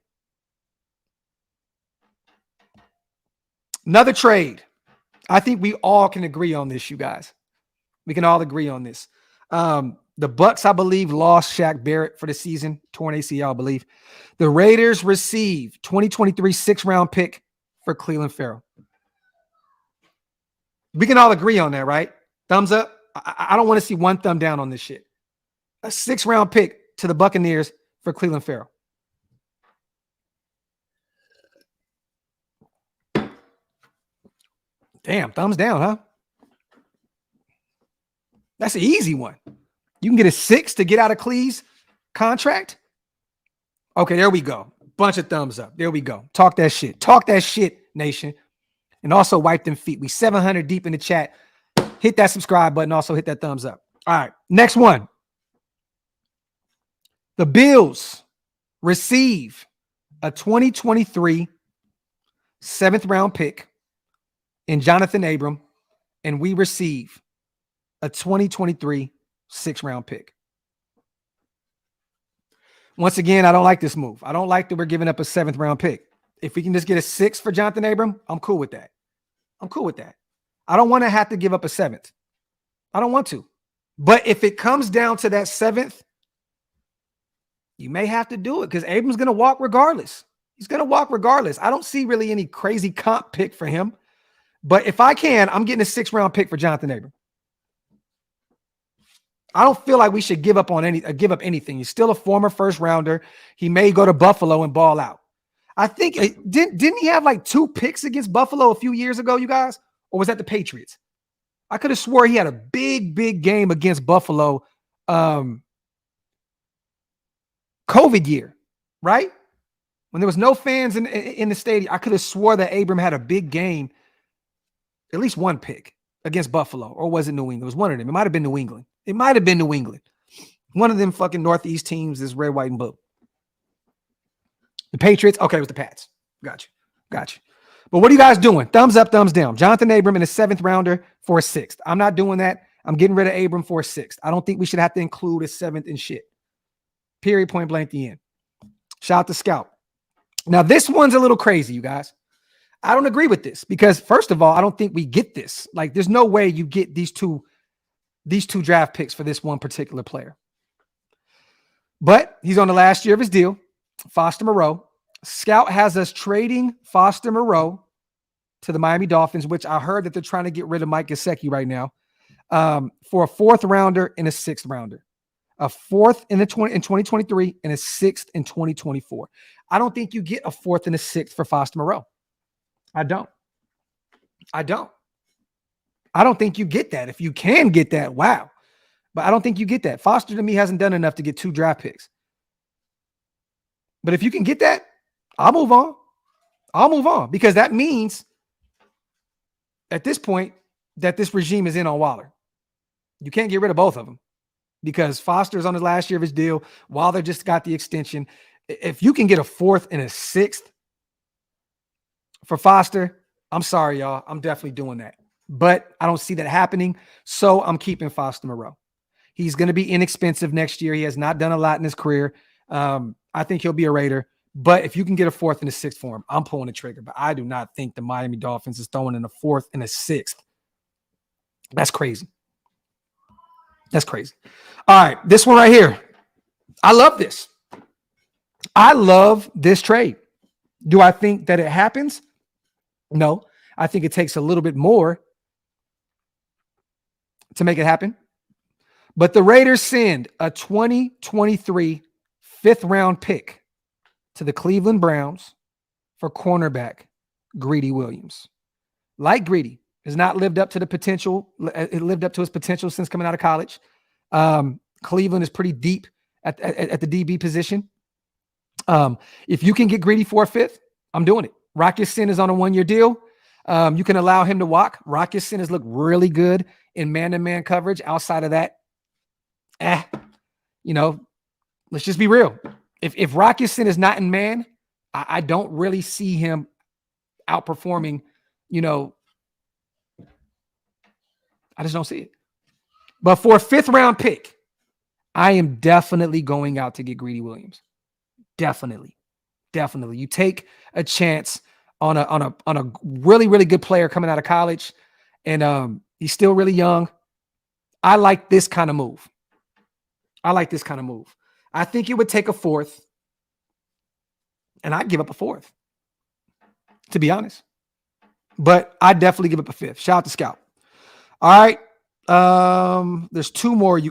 Another trade. I think we all can agree on this, you guys. We can all agree on this. The Bucks, I believe, lost Shaq Barrett for the season, torn ACL, I believe. The Raiders receive 2023 6th-round pick for Clelin Ferrell. We can all agree on that, right? Thumbs up. I don't want to see one thumb down on this shit. A 6th-round pick to the Buccaneers for Clelin Ferrell. Damn, thumbs down, huh? That's an easy one. You can get a 6 to get out of Cleve's contract. Okay, there we go. Bunch of thumbs up. There we go. Talk that shit. Talk that shit, nation. And also wipe them feet. We 700 deep in the chat. Hit that subscribe button. Also hit that thumbs up. All right, next one. The Bills receive a 2023 7th-round pick in Jonathan Abram, and we receive a 2023 6th-round pick. Once again, I don't like this move. I don't like that we're giving up a 7th-round pick. If we can just get a 6th for Jonathan Abram, I'm cool with that. I don't want to have to give up a 7th. I don't want to. But if it comes down to that 7th, you may have to do it because Abram's going to walk regardless. He's going to walk regardless. I don't see really any crazy comp pick for him. But if I can, I'm getting a 6th-round pick for Jonathan Abram. I don't feel like we should give up anything. He's still a former 1st-rounder. He may go to Buffalo and ball out. I think didn't he have like 2 picks against Buffalo a few years ago, you guys? Or was that the Patriots? I could have swore he had a big game against Buffalo COVID year, right? When there was no fans in the stadium. I could have swore that Abram had a big game, at least 1 pick against Buffalo. Or was it New England? It was one of them. It might have been New England. One of them fucking Northeast teams is red, white, and blue. The Patriots. Okay, it was the Pats. Got you. But what are you guys doing? Thumbs up, thumbs down. Jonathan Abram in a 7th-rounder for a 6th. I'm not doing that. I'm getting rid of Abram for a 6th. I don't think we should have to include a 7th in shit. Period, point blank, the end. Shout out to Scout. Now, this one's a little crazy, you guys. I don't agree with this because, first of all, I don't think we get this. Like, there's no way you get these two draft picks for this one particular player. But he's on the last year of his deal, Foster Moreau. Scout has us trading Foster Moreau to the Miami Dolphins, which I heard that they're trying to get rid of Mike Gesicki right now, for a 4th rounder and a 6th rounder. A 4th in 2023 and a 6th in 2024. I don't think you get a 4th and a 6th for Foster Moreau. I don't think you get that. If you can get that, wow. But I don't think you get that. Foster, to me, hasn't done enough to get 2 draft picks. But if you can get that, I'll move on. Because that means at this point that this regime is in on Waller. You can't get rid of both of them because Foster's on the last year of his deal. Waller just got the extension. If you can get a 4th and a 6th for Foster, I'm sorry, y'all. I'm definitely doing that. But I don't see that happening, so I'm keeping Foster Moreau. He's going to be inexpensive next year. He has not done a lot in his career. I think he'll be a Raider. But if you can get a 4th and a 6th for him, I'm pulling the trigger. But I do not think the Miami Dolphins is throwing in a 4th and a 6th. That's crazy. That's crazy. All right, this one right here. I love this. I love this trade. Do I think that it happens? No. I think it takes a little bit more to make it happen. But the Raiders send a 2023 5th-round pick to the Cleveland Browns for cornerback Greedy Williams. Like Greedy, has not lived up to the potential. It lived up to his potential since coming out of college. Cleveland is pretty deep at the DB position. If you can get Greedy for a 5th, I'm doing it. Rock Ya-Sin is on a 1-year deal. You can allow him to walk. Rock Ya-Sin has looked really good in man-to-man coverage. Outside of that, let's just be real. If Rock Ya-Sin is not in man, I don't really see him outperforming, I just don't see it. But for a 5th-round pick, I am definitely going out to get Greedy Williams. Definitely. You take a chance on a really, really good player coming out of college, and he's still really young. I like this kind of move. I think it would take a 4th, and I'd give up a 4th, to be honest. But I'd definitely give up a 5th. Shout out to Scout. All right. There's 3 more, you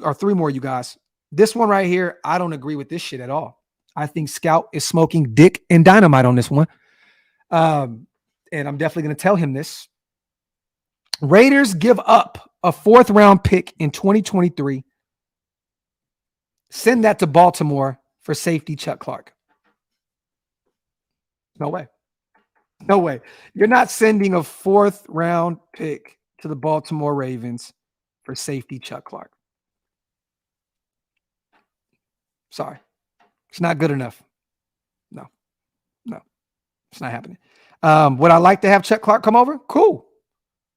guys. This one right here, I don't agree with this shit at all. I think Scout is smoking dick and dynamite on this one. And I'm definitely going to tell him this. Raiders give up a 4th-round pick in 2023. Send that to Baltimore for safety Chuck Clark. No way. You're not sending a 4th-round pick to the Baltimore Ravens for safety Chuck Clark. Sorry. It's not good enough. No. It's not happening. Would I like to have Chuck Clark come over? Cool.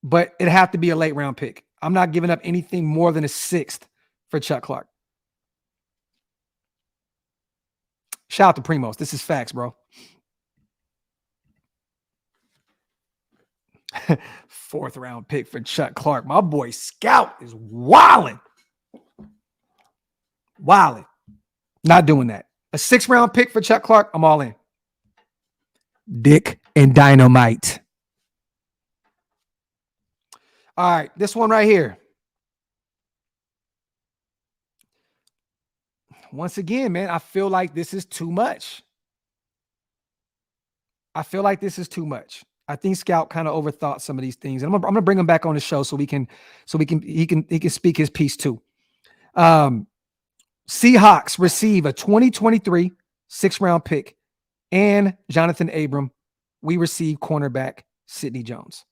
But it'd have to be a late-round pick. I'm not giving up anything more than a 6th for Chuck Clark. Shout out to Primos. This is facts, bro. 4th-round pick for Chuck Clark. My boy Scout is wilding. Not doing that. A 6th-round pick for Chuck Clark, I'm all in. Dick and dynamite. All right, this one right here. Once again, man, I feel like this is too much. I think Scout kind of overthought some of these things. And I'm gonna bring him back on the show so he can speak his piece too. Seahawks receive a 2023 6th-round pick and Jonathan Abram. We receive cornerback Sidney Jones.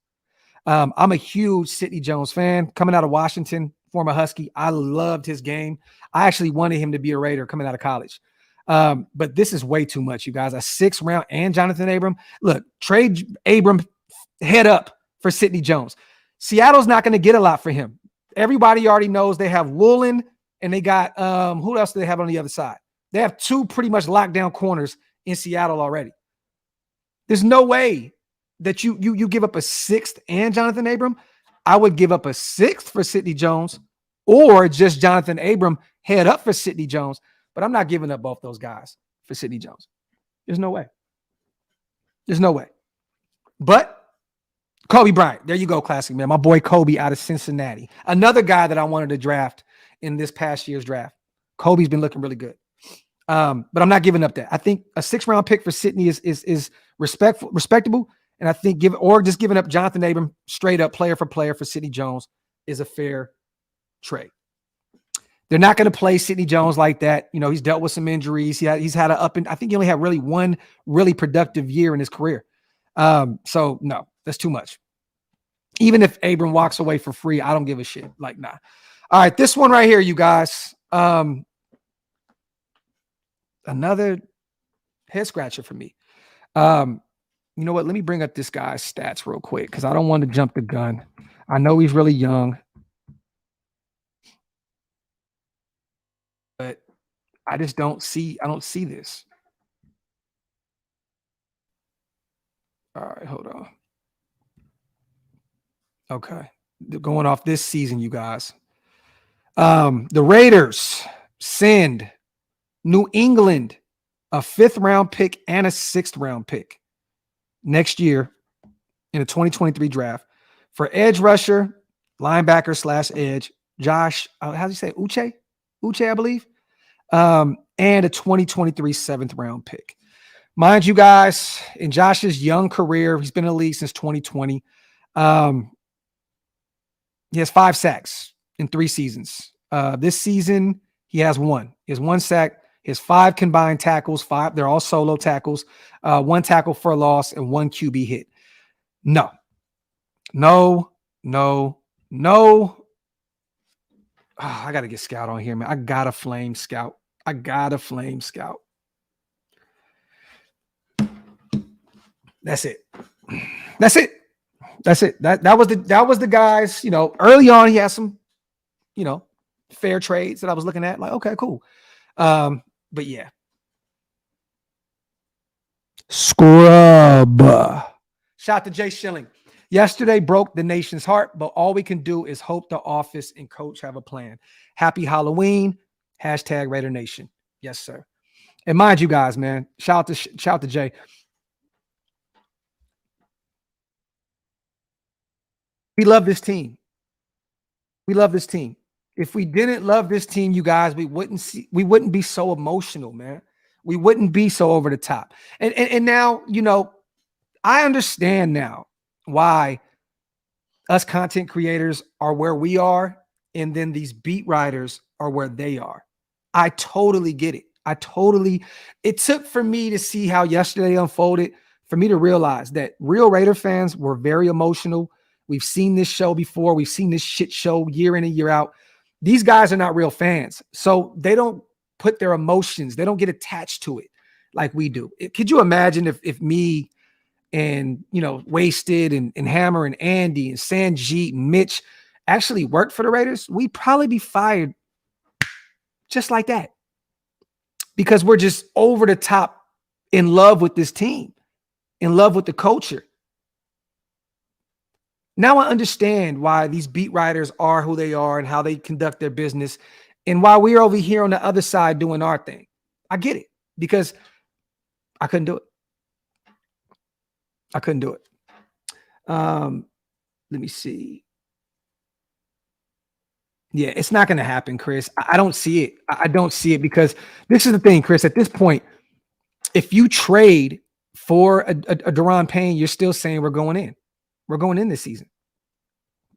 I'm a huge Sidney Jones fan coming out of Washington, former Husky. I loved his game. I actually wanted him to be a Raider coming out of college. But this is way too much, you guys. A 6th round and Jonathan Abram. Look, trade Abram head up for Sidney Jones. Seattle's not going to get a lot for him. Everybody already knows they have Woolen and they got who else do they have on the other side? They have 2 pretty much lockdown corners in Seattle already. There's no way that you give up a 6th and Jonathan Abram, I would give up a 6th for Sidney Jones or just Jonathan Abram head up for Sidney Jones. But I'm not giving up both those guys for Sidney Jones. There's no way. There's no way. But Kobe Bryant, there you go, classic man. My boy Kobe out of Cincinnati. Another guy that I wanted to draft in this past year's draft. Kobe's been looking really good. But I'm not giving up that. I think a 6th-round pick for Sidney is respectable. And I think just giving up Jonathan Abram straight up player for player for Sidney Jones is a fair trade. They're not going to play Sidney Jones like that. You know, he's dealt with some injuries. He's had I think he only had really one really productive year in his career. So no, that's too much. Even if Abram walks away for free, I don't give a shit. Like, nah. All right, this one right here, you guys. Another head scratcher for me. You know what? Let me bring up this guy's stats real quick because I don't want to jump the gun. I know he's really young, but I just don't see this. All right, hold on. Okay. Going off this season, you guys. The Raiders send New England a 5th-round pick and a 6th-round pick next year in a 2023 draft for edge rusher, linebacker / edge, Josh, how do you say it? Uche, I believe. And a 2023 7th-round pick. Mind you guys, in Josh's young career, he's been in the league since 2020. He has 5 sacks in 3 seasons. This season, he has 1. He has 1 sack. He has 5 combined tackles. 5. They're all solo tackles. 1 tackle for a loss and 1 QB hit. No. Oh, I got to get Scout on here, man. I got to flame Scout. That's it. That was the guys, you know, early on he had some, you know, fair trades that I was looking at like, okay, cool. But yeah. Scrub. Shout out to Jay Schilling. Yesterday broke the nation's heart, but all we can do is hope the office and coach have a plan. Happy Halloween. #Raider Nation. Yes, sir. And mind you guys, man, shout out to Jay. We love this team. If we didn't love this team, you guys, we wouldn't be so emotional, man. We wouldn't be so over the top. And now, you know, I understand now why us content creators are where we are, and then these beat writers are where they are. I totally get it. It took for me to see how yesterday unfolded for me to realize that real Raider fans were very emotional. We've seen this show before. We've seen this shit show year in and year out. These guys are not real fans. So they don't put their emotions, they don't get attached to it like we do. Could you imagine if me and, you know, Wasted and Hammer and Andy and Sanjit and Mitch actually worked for the Raiders? We'd probably be fired just like that because we're just over the top in love with this team, in love with the culture. Now I understand why these beat writers are who they are and how they conduct their business and why we're over here on the other side doing our thing. I get it because I couldn't do it. Let me see. Yeah, it's not going to happen, Chris. I don't see it. I don't see it because this is the thing, Chris. At this point, if you trade for a Daron Payne, you're still saying we're going in. We're going in this season.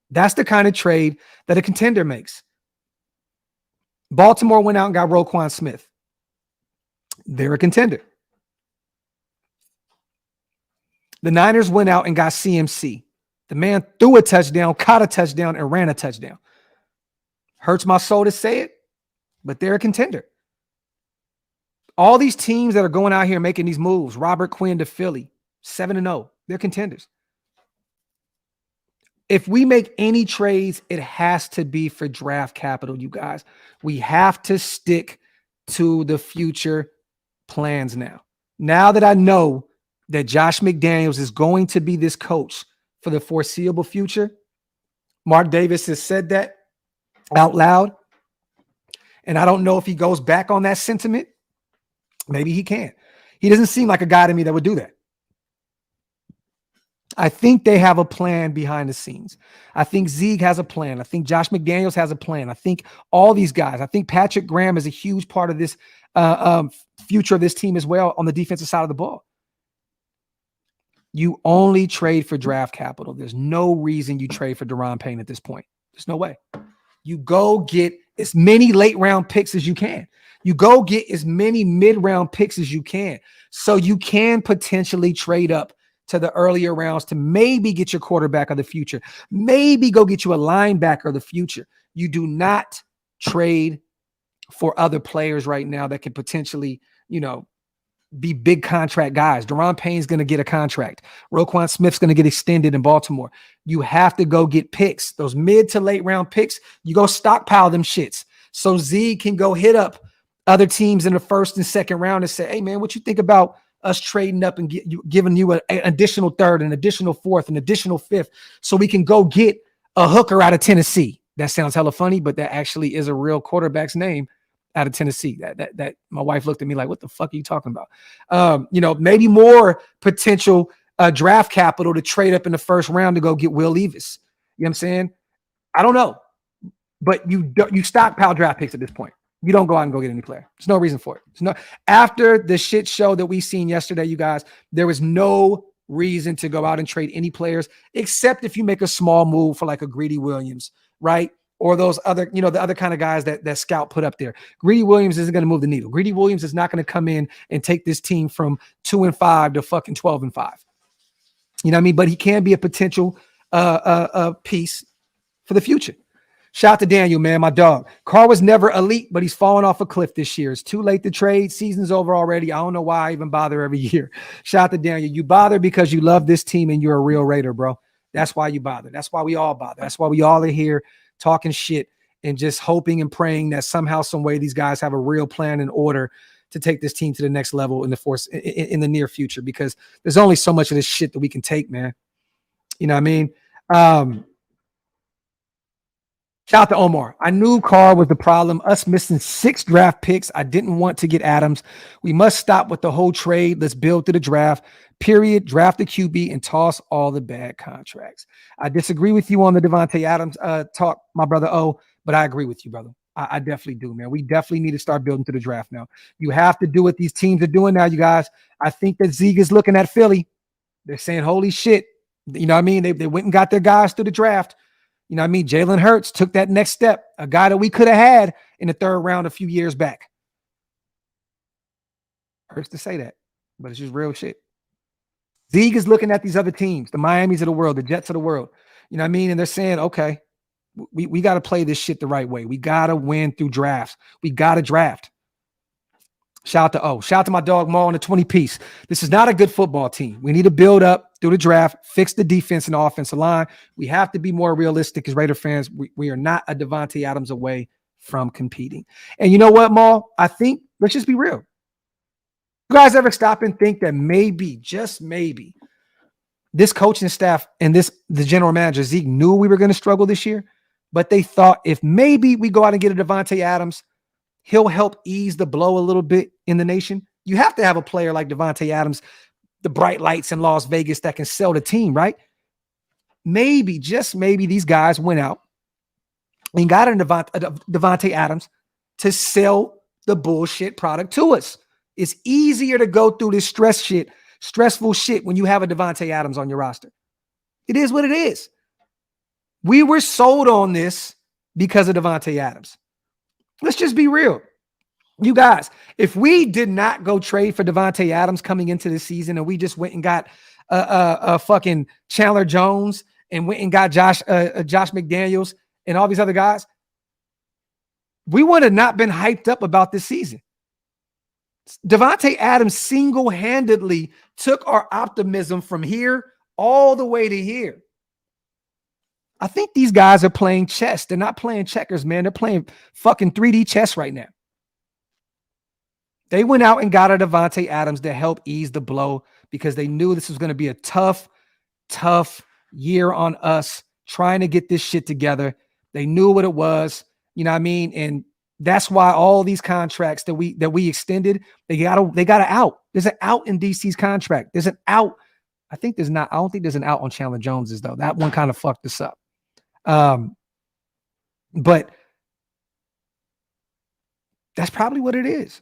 That's the kind of trade that a contender makes. Baltimore went out and got Roquan Smith. They're a contender. The Niners went out and got CMC. The man threw a touchdown, caught a touchdown, and ran a touchdown. Hurts my soul to say it, but they're a contender. All these teams that are going out here making these moves, Robert Quinn to Philly, 7-0, they're contenders. If we make any trades, it has to be for draft capital, you guys. We have to stick to the future plans now. Now that I know that Josh McDaniels is going to be this coach for the foreseeable future. Mark Davis has said that out loud. And I don't know if he goes back on that sentiment. Maybe he can. He doesn't seem like a guy to me that would do that. I think they have a plan behind the scenes. I think Zeke has a plan. I think Josh McDaniels has a plan. I think all these guys, I think Patrick Graham is a huge part of this future of this team as well on the defensive side of the ball. You only trade for draft capital. There's no reason you trade for Daron Payne at this point. There's no way. You go get as many late round picks as you can. You go get as many mid-round picks as you can. So you can potentially trade up to the earlier rounds to maybe get your quarterback of the future. Maybe go get you a linebacker of the future. You do not trade for other players right now that can potentially, be big contract guys. Daron Payne's going to get a contract. Roquan Smith's going to get extended in Baltimore. You have to go get picks. Those mid to late round picks, you go stockpile them shits. So Z can go hit up other teams in the first and second round and say, hey, man, what you think about us trading up and giving you an additional third, an additional fourth, an additional fifth, so we can go get a hooker out of Tennessee. That sounds hella funny, but that actually is a real quarterback's name out of Tennessee. That my wife looked at me like, what the fuck are you talking about? Maybe more potential draft capital to trade up in the first round to go get Will Levis. You know what I'm saying? I don't know, but you stockpile draft picks at this point. You don't go out and go get any player. There's no reason for it. After the shit show that we seen yesterday, you guys, there was no reason to go out and trade any players, except if you make a small move for like a Greedy Williams, right? Or those other, the other kind of guys that Scout put up there. Greedy Williams isn't going to move the needle. Greedy Williams is not going to come in and take this team from 2-5 to fucking 12-5. You know what I mean? But he can be a potential piece for the future. Shout out to Daniel, man, my dog. Carr was never elite, but he's fallen off a cliff this year. It's too late to trade. Season's over already. I don't know why I even bother every year. Shout out to Daniel. You bother because you love this team and you're a real Raider, bro. That's why you bother. That's why we all bother. That's why we all are here talking shit and just hoping and praying that somehow, some way, these guys have a real plan in order to take this team to the next level in the near future, because there's only so much of this shit that we can take, man. You know what I mean? Shout out to Omar. I knew Carr was the problem. Us missing 6 draft picks. I didn't want to get Adams. We must stop with the whole trade. Let's build to the draft. Period. Draft the QB and toss all the bad contracts. I disagree with you on the Devontae Adams talk, my brother O, but I agree with you, brother. I definitely do, man. We definitely need to start building to the draft now. You have to do what these teams are doing now, you guys. I think that Zeke is looking at Philly. They're saying, holy shit. You know what I mean? They went and got their guys through the draft. You know what I mean? Jalen Hurts took that next step, a guy that we could have had in the third round a few years back. Hurts to say that, but it's just real shit. Zeke is looking at these other teams, the Miamis of the world, the Jets of the world. You know what I mean? And they're saying, okay, we got to play this shit the right way. We got to win through drafts. We got to draft. Shout out to O. Shout out to my dog Maul on the 20-piece. This is not a good football team. We need to build up through the draft, fix the defense and the offensive line. We have to be more realistic as Raider fans. We are not a Devontae Adams away from competing. And you know what, Maul? I think, let's just be real. You guys ever stop and think that maybe, just maybe, this coaching staff and the general manager, Zeke, knew we were going to struggle this year, but they thought if maybe we go out and get a Devontae Adams, he'll help ease the blow a little bit in the nation. You have to have a player like Devontae Adams, the bright lights in Las Vegas that can sell the team, right? Maybe, just maybe, these guys went out and got a Devontae Adams to sell the bullshit product to us. It's easier to go through this stressful shit when you have a Devontae Adams on your roster. It is what it is. We were sold on this because of Devontae Adams. Let's just be real. You guys, if we did not go trade for Devontae Adams coming into the season and we just went and got a fucking Chandler Jones and went and got Josh McDaniels and all these other guys, we would have not been hyped up about this season. Devontae Adams single-handedly took our optimism from here all the way to here. I think these guys are playing chess. They're not playing checkers, man. They're playing fucking 3D chess right now. They went out and got a Devontae Adams to help ease the blow because they knew this was going to be a tough year on us trying to get this shit together. They knew what it was, you know what I mean? And that's why all these contracts that we extended, they got to out. There's an out in DC's contract. There's an out. I don't think there's an out on Chandler Jones's though. That one kind of fucked us up. But that's probably what it is.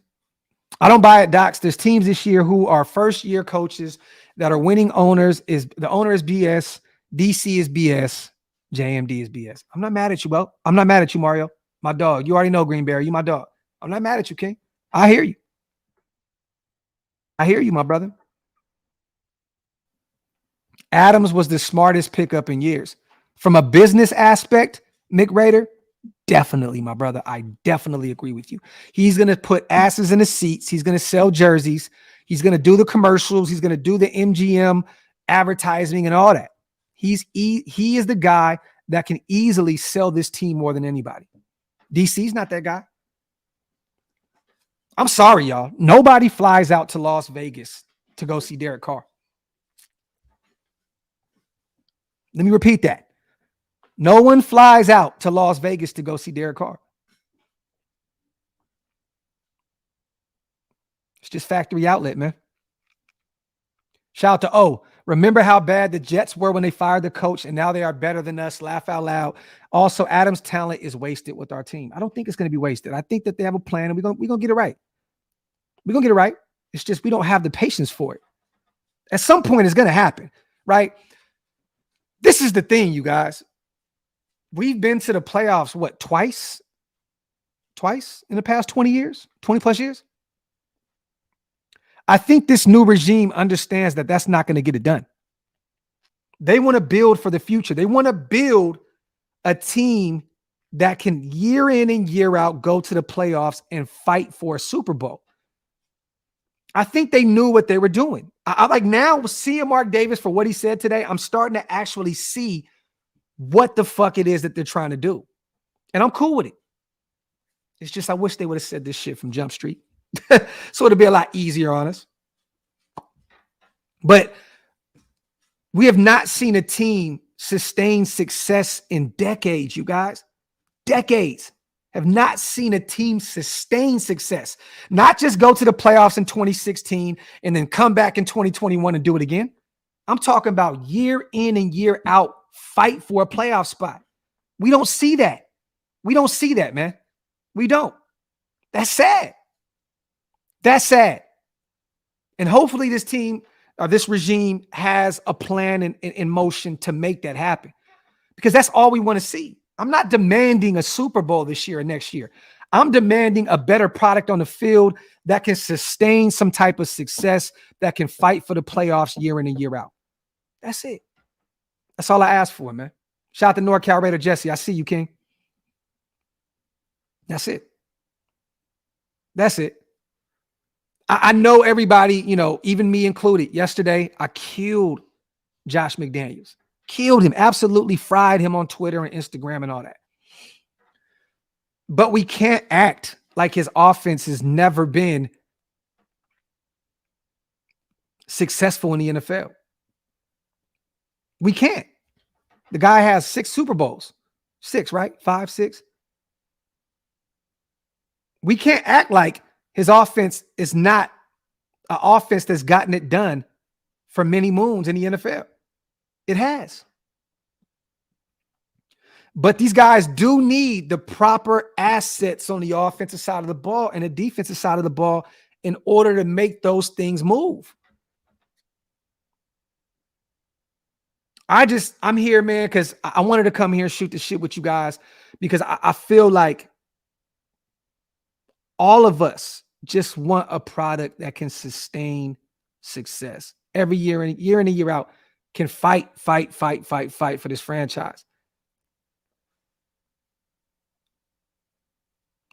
I don't buy it, Docs. There's teams this year who are first-year coaches that are winning owners. The owner is BS. DC is BS. JMD is BS. I'm not mad at you, bro. I'm not mad at you, Mario. My dog. You already know Greenberry. You my dog. I'm not mad at you, King. I hear you. I hear you, my brother. Adams was the smartest pickup in years. From a business aspect, Mick Rader, definitely, my brother. I definitely agree with you. He's going to put asses in the seats. He's going to sell jerseys. He's going to do the commercials. He's going to do the MGM advertising and all that. He is the guy that can easily sell this team more than anybody. DC's not that guy. I'm sorry, y'all. Nobody flies out to Las Vegas to go see Derek Carr. Let me repeat that. No one flies out to Las Vegas to go see Derek Carr. It's just factory outlet, man. Shout out to O. Remember how bad the Jets were when they fired the coach, and now they are better than us. Laugh out loud. Also, Adams' talent is wasted with our team. I don't think it's going to be wasted. I think that they have a plan, and we're going to get it right. We're going to get it right. It's just we don't have the patience for it. At some point, it's going to happen, right? This is the thing, you guys. We've been to the playoffs, what, twice? Twice in the past 20 years? 20 plus years? I think this new regime understands that that's not going to get it done. They want to build for the future. They want to build a team that can year in and year out go to the playoffs and fight for a Super Bowl. I think they knew what they were doing. I like now seeing Mark Davis for what he said today. I'm starting to actually see what the fuck it is that they're trying to do. And I'm cool with it. It's just I wish they would have said this shit from Jump Street. So it'd be a lot easier on us. But we have not seen a team sustain success in decades, you guys. Decades. Have not seen a team sustain success. Not just go to the playoffs in 2016 and then come back in 2021 and do it again. I'm talking about year in and year out, fight for a playoff spot. We don't see that. We don't see that, man. We don't. That's sad. That's sad. And hopefully this team or this regime has a plan in motion to make that happen, because that's all we want to see. I'm not demanding a Super Bowl this year or next year. I'm demanding a better product on the field that can sustain some type of success, that can fight for the playoffs year in and year out. That's it. That's all I ask for, man. Shout out to NorCal Raider Jesse. I see you, King. That's it. That's it. I know everybody, you know, even me included. Yesterday, I killed Josh McDaniels. Killed him. Absolutely fried him on Twitter and Instagram and all that. But we can't act like his offense has never been successful in the NFL. We can't. The guy has 6 Super Bowls. 6, right? 5, 6. We can't act like his offense is not an offense that's gotten it done for many moons in the NFL. It has. But these guys do need the proper assets on the offensive side of the ball and the defensive side of the ball in order to make those things move. I'm here, man, because I wanted to come here and shoot the shit with you guys, because I feel like all of us just want a product that can sustain success every year in and year out, can fight for this franchise.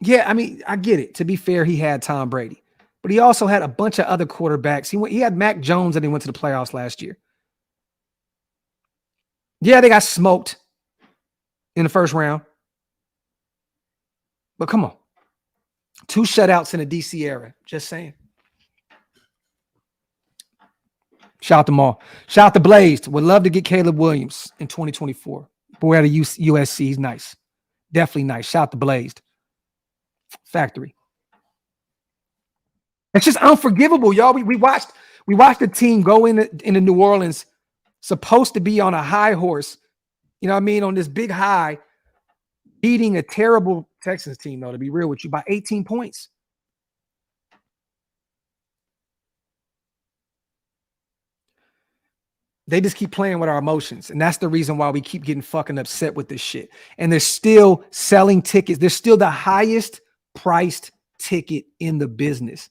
Yeah, I mean, I get it. To be fair, he had Tom Brady, but he also had a bunch of other quarterbacks. He had Mac Jones, and he went to the playoffs last year. Yeah, they got smoked in the first round, but come on. 2 shutouts in the DC era. Just saying. Shout out them all. Shout out to Blazed. Would love to get Caleb Williams in 2024. Boy out of USC. He's nice. Definitely nice. Shout out to Blazed. Factory. It's just unforgivable, y'all. We watched the team go into New Orleans, supposed to be on a high horse, you know what I mean, on this big high, beating a terrible Texans team, though, to be real with you, by 18 points. They just keep playing with our emotions, and that's the reason why we keep getting fucking upset with this shit. And they're still selling tickets. They're still the highest priced ticket in the business.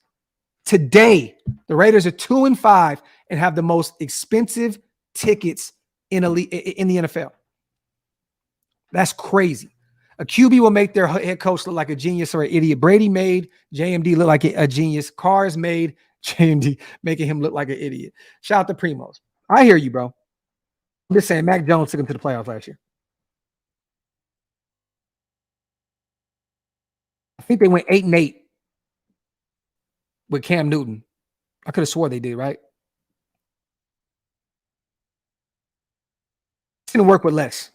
Today, the Raiders are 2-5 and have the most expensive tickets in the NFL. That's crazy. A QB will make their head coach look like a genius or an idiot. Brady made JMD look like a genius. Carr's made JMD making him look like an idiot. Shout out to Primos. I hear you, bro. I'm just saying, Mac Jones took him to the playoffs last year. I think they went 8-8 with Cam Newton. I could have swore they did, right? It's going to work with less.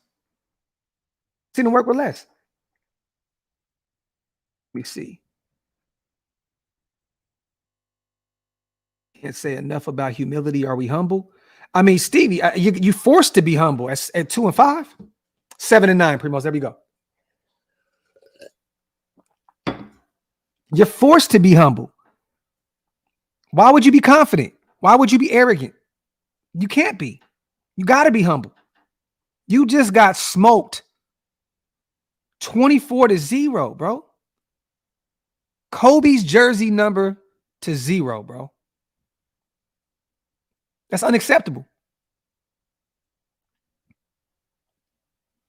It's going to work with less. Let me see. Can't say enough about humility. Are we humble? I mean, Stevie, you forced to be humble at 2-5, 7-9, Primos. There we go. You're forced to be humble. Why would you be confident? Why would you be arrogant? You can't be. You got to be humble. You just got smoked 24-0, bro. Kobe's jersey number to 0, bro. That's unacceptable.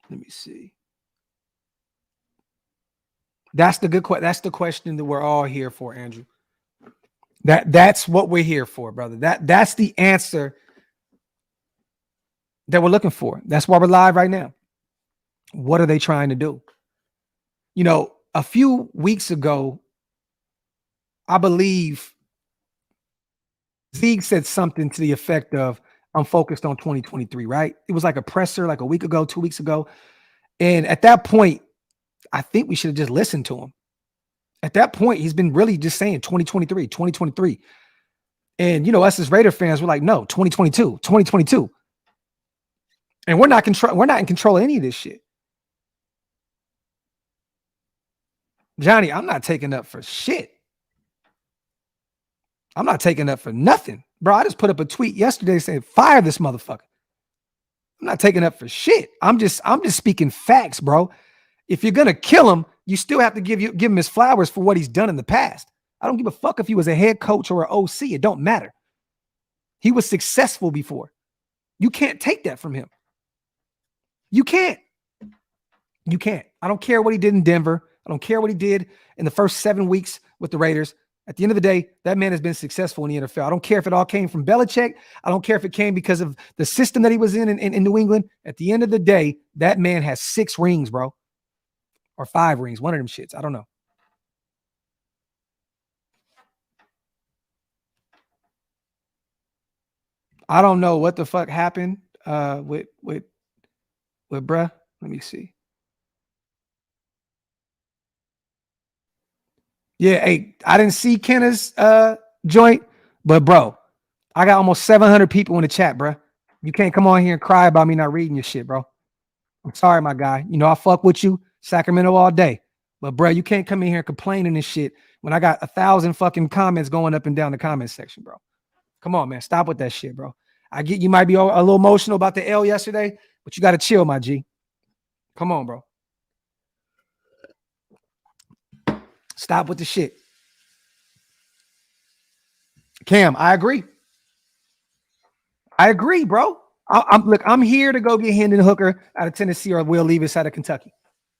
Let me see. That's the good question. That's the question that we're all here for, Andrew. That's what we're here for, brother. That's the answer that we're looking for. That's why we're live right now. What are they trying to do? You know, a few weeks ago, I believe Zeke said something to the effect of, I'm focused on 2023, right? It was like a presser like a week ago, 2 weeks ago. And at that point, I think we should have just listened to him. At that point, he's been really just saying 2023, 2023. And, you know, us as Raider fans, we're like, no, 2022, 2022. And we're not in control of any of this shit. Johnny, I'm not taking up for shit. I'm not taking up for nothing. Bro, I just put up a tweet yesterday saying, fire this motherfucker. I'm not taking up for shit. I'm just speaking facts, bro. If you're going to kill him, you still have to give him his flowers for what he's done in the past. I don't give a fuck if he was a head coach or an OC. It don't matter. He was successful before. You can't take that from him. You can't. You can't. I don't care what he did in Denver. I don't care what he did in the first 7 weeks with the Raiders. At the end of the day, that man has been successful in the NFL. I don't care if it all came from Belichick. I don't care if it came because of the system that he was in New England. At the end of the day, that man has 6 rings, bro. Or 5 rings. One of them shits. I don't know. I don't know what the fuck happened with bruh. Let me see. Yeah, hey, I didn't see Kenna's joint, but bro, I got almost 700 people in the chat, bro. You can't come on here and cry about me not reading your shit, bro. I'm sorry, my guy. You know, I fuck with you, Sacramento all day. But bro, you can't come in here complaining and shit when I got 1,000 fucking comments going up and down the comment section, bro. Come on, man. Stop with that shit, bro. I get you might be a little emotional about the L yesterday, but you got to chill, my G. Come on, bro. Stop with the shit. Cam, I agree. I agree, bro. I'm here to go get Hendon Hooker out of Tennessee or Will Levis out of Kentucky.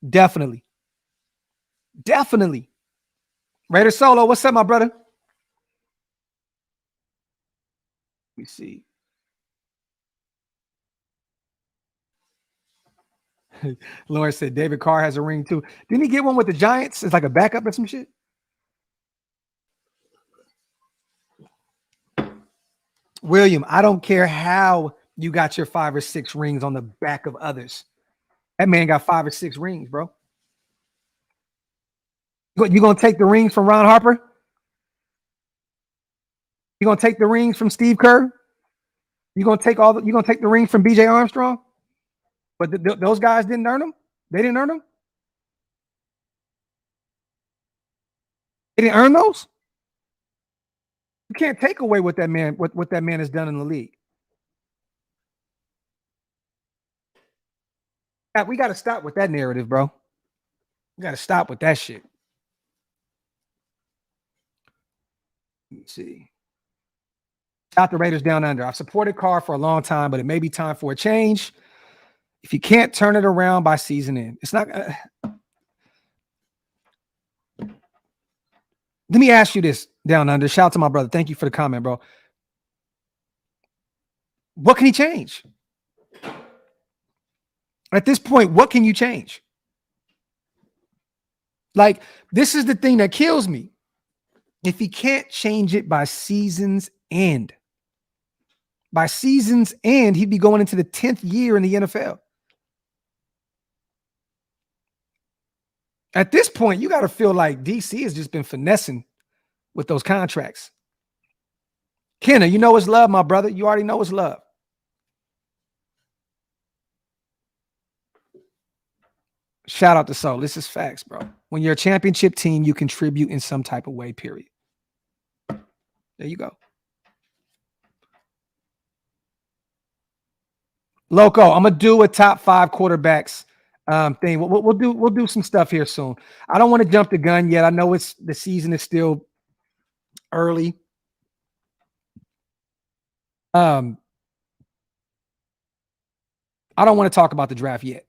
Definitely. Definitely. Raider Solo, what's up, my brother? Let me see. Lauren said David Carr has a ring too. Didn't he get one with the Giants? It's like a backup or some shit. William, I don't care how you got your 5 or 6 rings on the back of others. That man got 5 or 6 rings, bro. You gonna take the rings from Ron Harper? You gonna take the rings from Steve Kerr? You gonna take the rings from BJ Armstrong? But those guys didn't earn them. They didn't earn them. They didn't earn those. You can't take away what that man has done in the league. We got to stop with that narrative, bro. We got to stop with that shit. Let me see. Shout the Raiders down under. I've supported Carr for a long time, but it may be time for a change. If you can't turn it around by season end, it's not. Let me ask you this down under. Shout out to my brother. Thank you for the comment, bro. What can he change? At this point, what can you change? Like, this is the thing that kills me. If he can't change it by season's end, he'd be going into the 10th year in the NFL. At this point, you got to feel like DC has just been finessing with those contracts. Kenna, you know it's love, my brother. You already know it's love. Shout out to Soul. This is facts, bro. When you're a championship team, you contribute in some type of way, period. There you go. Loco, I'm going to do a top 5 quarterbacks thing. We'll do some stuff here soon. I don't want to jump the gun yet. I know the season is still early. I don't want to talk about the draft yet.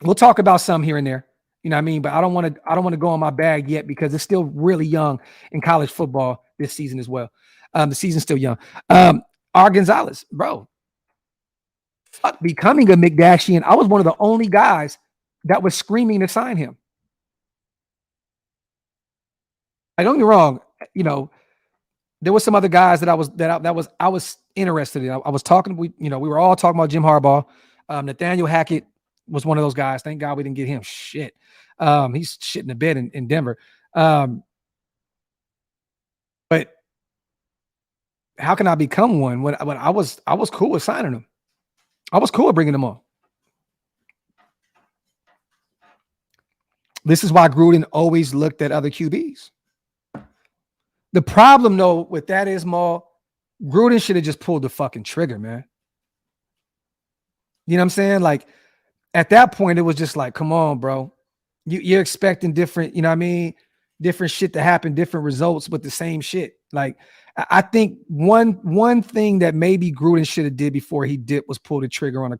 We'll talk about some here and there. You know what I mean? But I don't want to go on my bag yet because it's still really young in college football this season as well. The season's still young. R. Gonzalez, bro. Fuck becoming a McDashian. I was one of the only guys that was screaming to sign him. I don't get me wrong. You know, there were some other guys that I was interested in. I was talking. We were all talking about Jim Harbaugh. Nathaniel Hackett was one of those guys. Thank God we didn't get him. Shit. He's shit in the bed in Denver. But how can I become one when I was cool with signing him? I was cool with bringing him on. This is why Gruden always looked at other QBs. The problem, though, with that is, Maul, Gruden should have just pulled the fucking trigger, man. You know what I'm saying? Like, at that point, it was just like, come on, bro. You're expecting different, you know what I mean? Different shit to happen, different results, but the same shit. Like, I think one thing that maybe Gruden should have did before he did was pull the trigger on a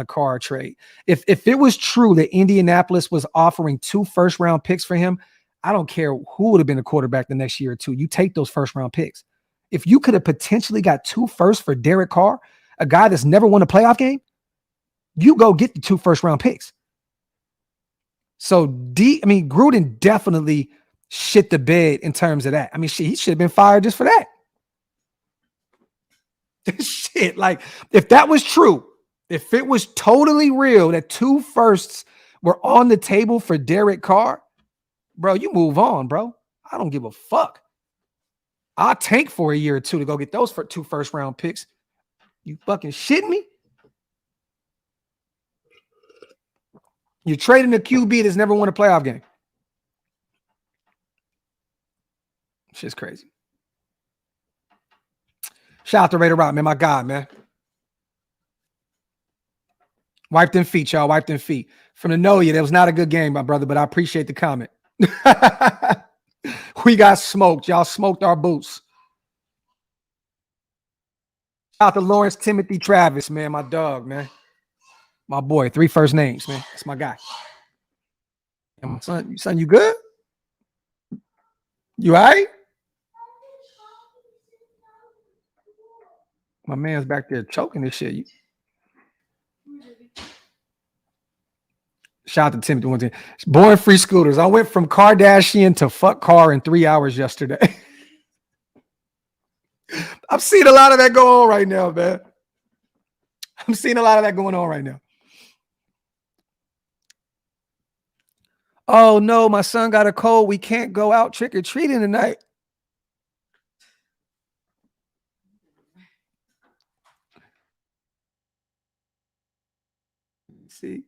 Carr trade. If it was true that Indianapolis was offering 2 first-round picks for him, I don't care who would have been the quarterback the next year or two. You take those first-round picks. If you could have potentially got 2 firsts for Derek Carr, a guy that's never won a playoff game, you go get the 2 first-round picks. So Gruden definitely shit the bed in terms of that. I mean, shit, he should have been fired just for that. Shit, like, if that was true, if it was totally real that 2 firsts were on the table for Derek Carr, bro, you move on, bro. I don't give a fuck. I'll tank for a year or two to go get those 2 first-round picks. You fucking shitting me? You're trading a QB that's never won a playoff game. Shit's crazy. Shout out to Raider Rock, man. My God, man. Wipe them feet, y'all. Wipe them feet. From the know you, that was not a good game, my brother, but I appreciate the comment. We got smoked. Y'all smoked our boots. Shout out to Lawrence Timothy Travis, man. My dog, man. My boy. 3 first names, man. That's my guy. And my son, you good? You all right? My man's back there choking this shit. Shout out to Timothy once again. Born free scooters. I went from Kardashian to fuck Carr in 3 hours yesterday. I'm seeing a lot of that go on right now, man. I'm seeing a lot of that going on right now. Oh, no, my son got a cold. We can't go out trick-or-treating tonight. See?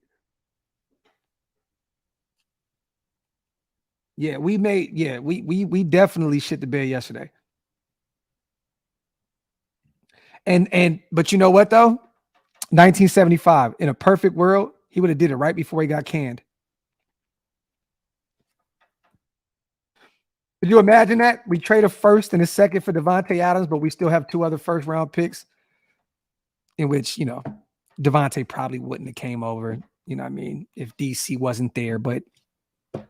Yeah, we definitely shit the bed yesterday. But you know what though? 1975, in a perfect world, he would have did it right before he got canned. Could you imagine that? We trade a first and a second for Davante Adams, but we still have 2 other first round picks in which, Davante probably wouldn't have came over, you know what I mean, if DC wasn't there, but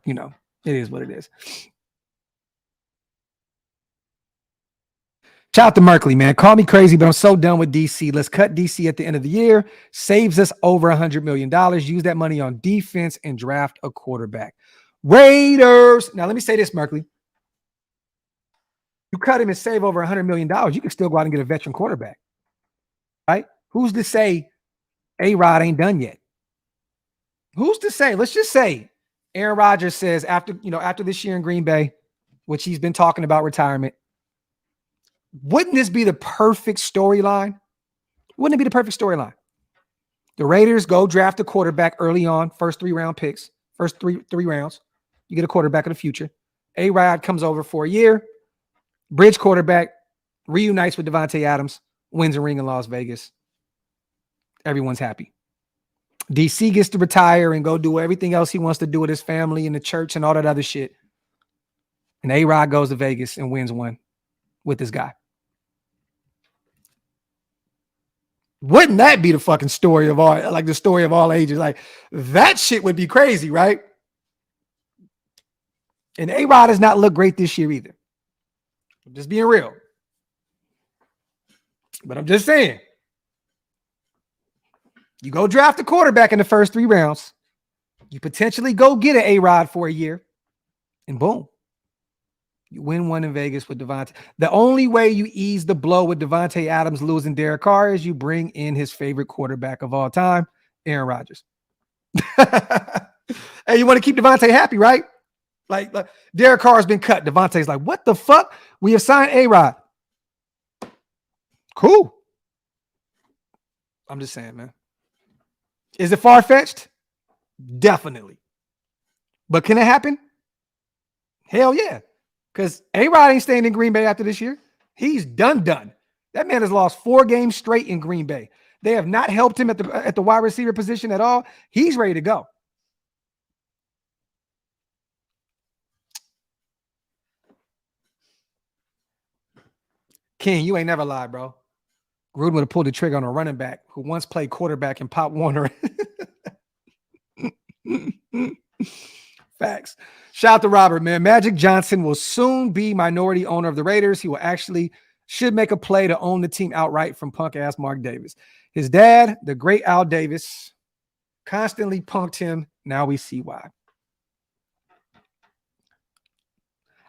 it is what it is. Shout out to Merkley, man. Call me crazy, but I'm so done with DC. Let's cut DC at the end of the year. Saves us over $100 million. Use that money on defense and draft a quarterback. Raiders. Now, let me say this, Merkley. You cut him and save over $100 million. You can still go out and get a veteran quarterback. Right? Who's to say A-Rod ain't done yet? Who's to say? Let's just say Aaron Rodgers says after this year in Green Bay, which he's been talking about retirement, wouldn't this be the perfect storyline? Wouldn't it be the perfect storyline? The Raiders go draft a quarterback early on, first 3 round picks, first three rounds. You get a quarterback of the future. A-Rod comes over for a year, bridge quarterback, reunites with Davante Adams, wins a ring in Las Vegas. Everyone's happy. DC gets to retire and go do everything else he wants to do with his family and the church and all that other shit. And A-Rod goes to Vegas and wins one with this guy. Wouldn't that be the fucking story of all, like the story of all ages? Like that shit would be crazy, right? And A-Rod has not looked great this year either. I'm just being real. But I'm just saying. You go draft a quarterback in the first 3 rounds. You potentially go get an A-Rod for a year. And boom. You win one in Vegas with Davante. The only way you ease the blow with Davante Adams losing Derek Carr is you bring in his favorite quarterback of all time, Aaron Rodgers. Hey, you want to keep Davante happy, right? Like Derek Carr has been cut. Davante's like, what the fuck? We have signed A-Rod. Cool. I'm just saying, man. Is it far-fetched? Definitely. But can it happen? Hell yeah. Because A-Rod ain't staying in Green Bay after this year. He's done. That man has lost 4 games straight in Green Bay. They have not helped him at the wide receiver position at all. He's ready to go. King, you ain't never lied, bro. Gruden would have pulled the trigger on a running back who once played quarterback in Pop Warner. Facts. Shout out to Robert, man. Magic Johnson will soon be minority owner of the Raiders. He should make a play to own the team outright from punk-ass Mark Davis. His dad, the great Al Davis, constantly punked him. Now we see why.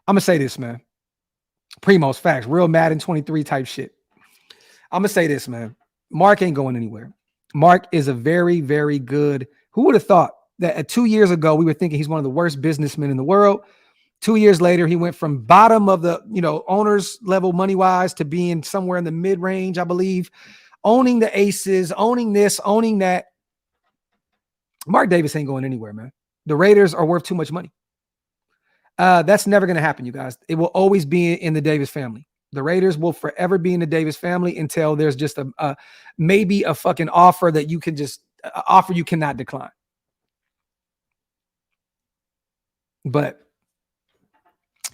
I'm going to say this, man. Primo's facts. Real Madden 23 type shit. I'm going to say this, man. Mark ain't going anywhere. Mark is a very, very good. Who would have thought that 2 years ago, we were thinking he's one of the worst businessmen in the world. 2 years later, he went from bottom of the, owners level money-wise to being somewhere in the mid-range, I believe, owning the aces, owning this, owning that. Mark Davis ain't going anywhere, man. The Raiders are worth too much money. That's never going to happen, you guys. It will always be in the Davis family. The Raiders will forever be in the Davis family until there's just maybe a fucking offer that you can just offer you cannot decline. But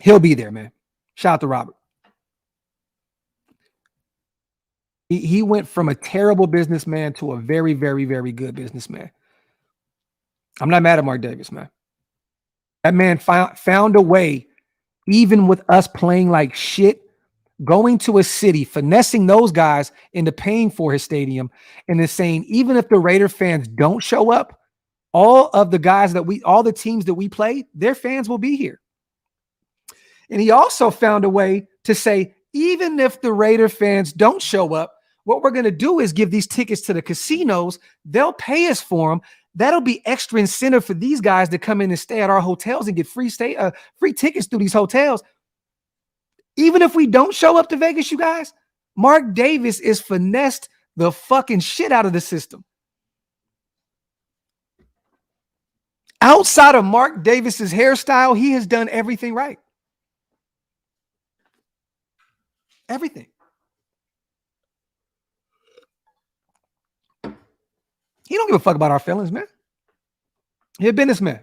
he'll be there, man. Shout out to Robert. He went from a terrible businessman to a very, very, very good businessman. I'm not mad at Mark Davis, man. That man found a way, even with us playing like shit, going to a city, finessing those guys into paying for his stadium, and then saying, even if the Raider fans don't show up, all the teams that we play, their fans will be here. And he also found a way to say, even if the Raider fans don't show up, what we're going to do is give these tickets to the casinos. They'll pay us for them. That'll be extra incentive for these guys to come in and stay at our hotels and get free tickets through these hotels. Even if we don't show up to Vegas, you guys, Mark Davis is finessed the fucking shit out of the system. Outside of Mark Davis's hairstyle, he has done everything right. Everything. He don't give a fuck about our feelings, man. He a businessman.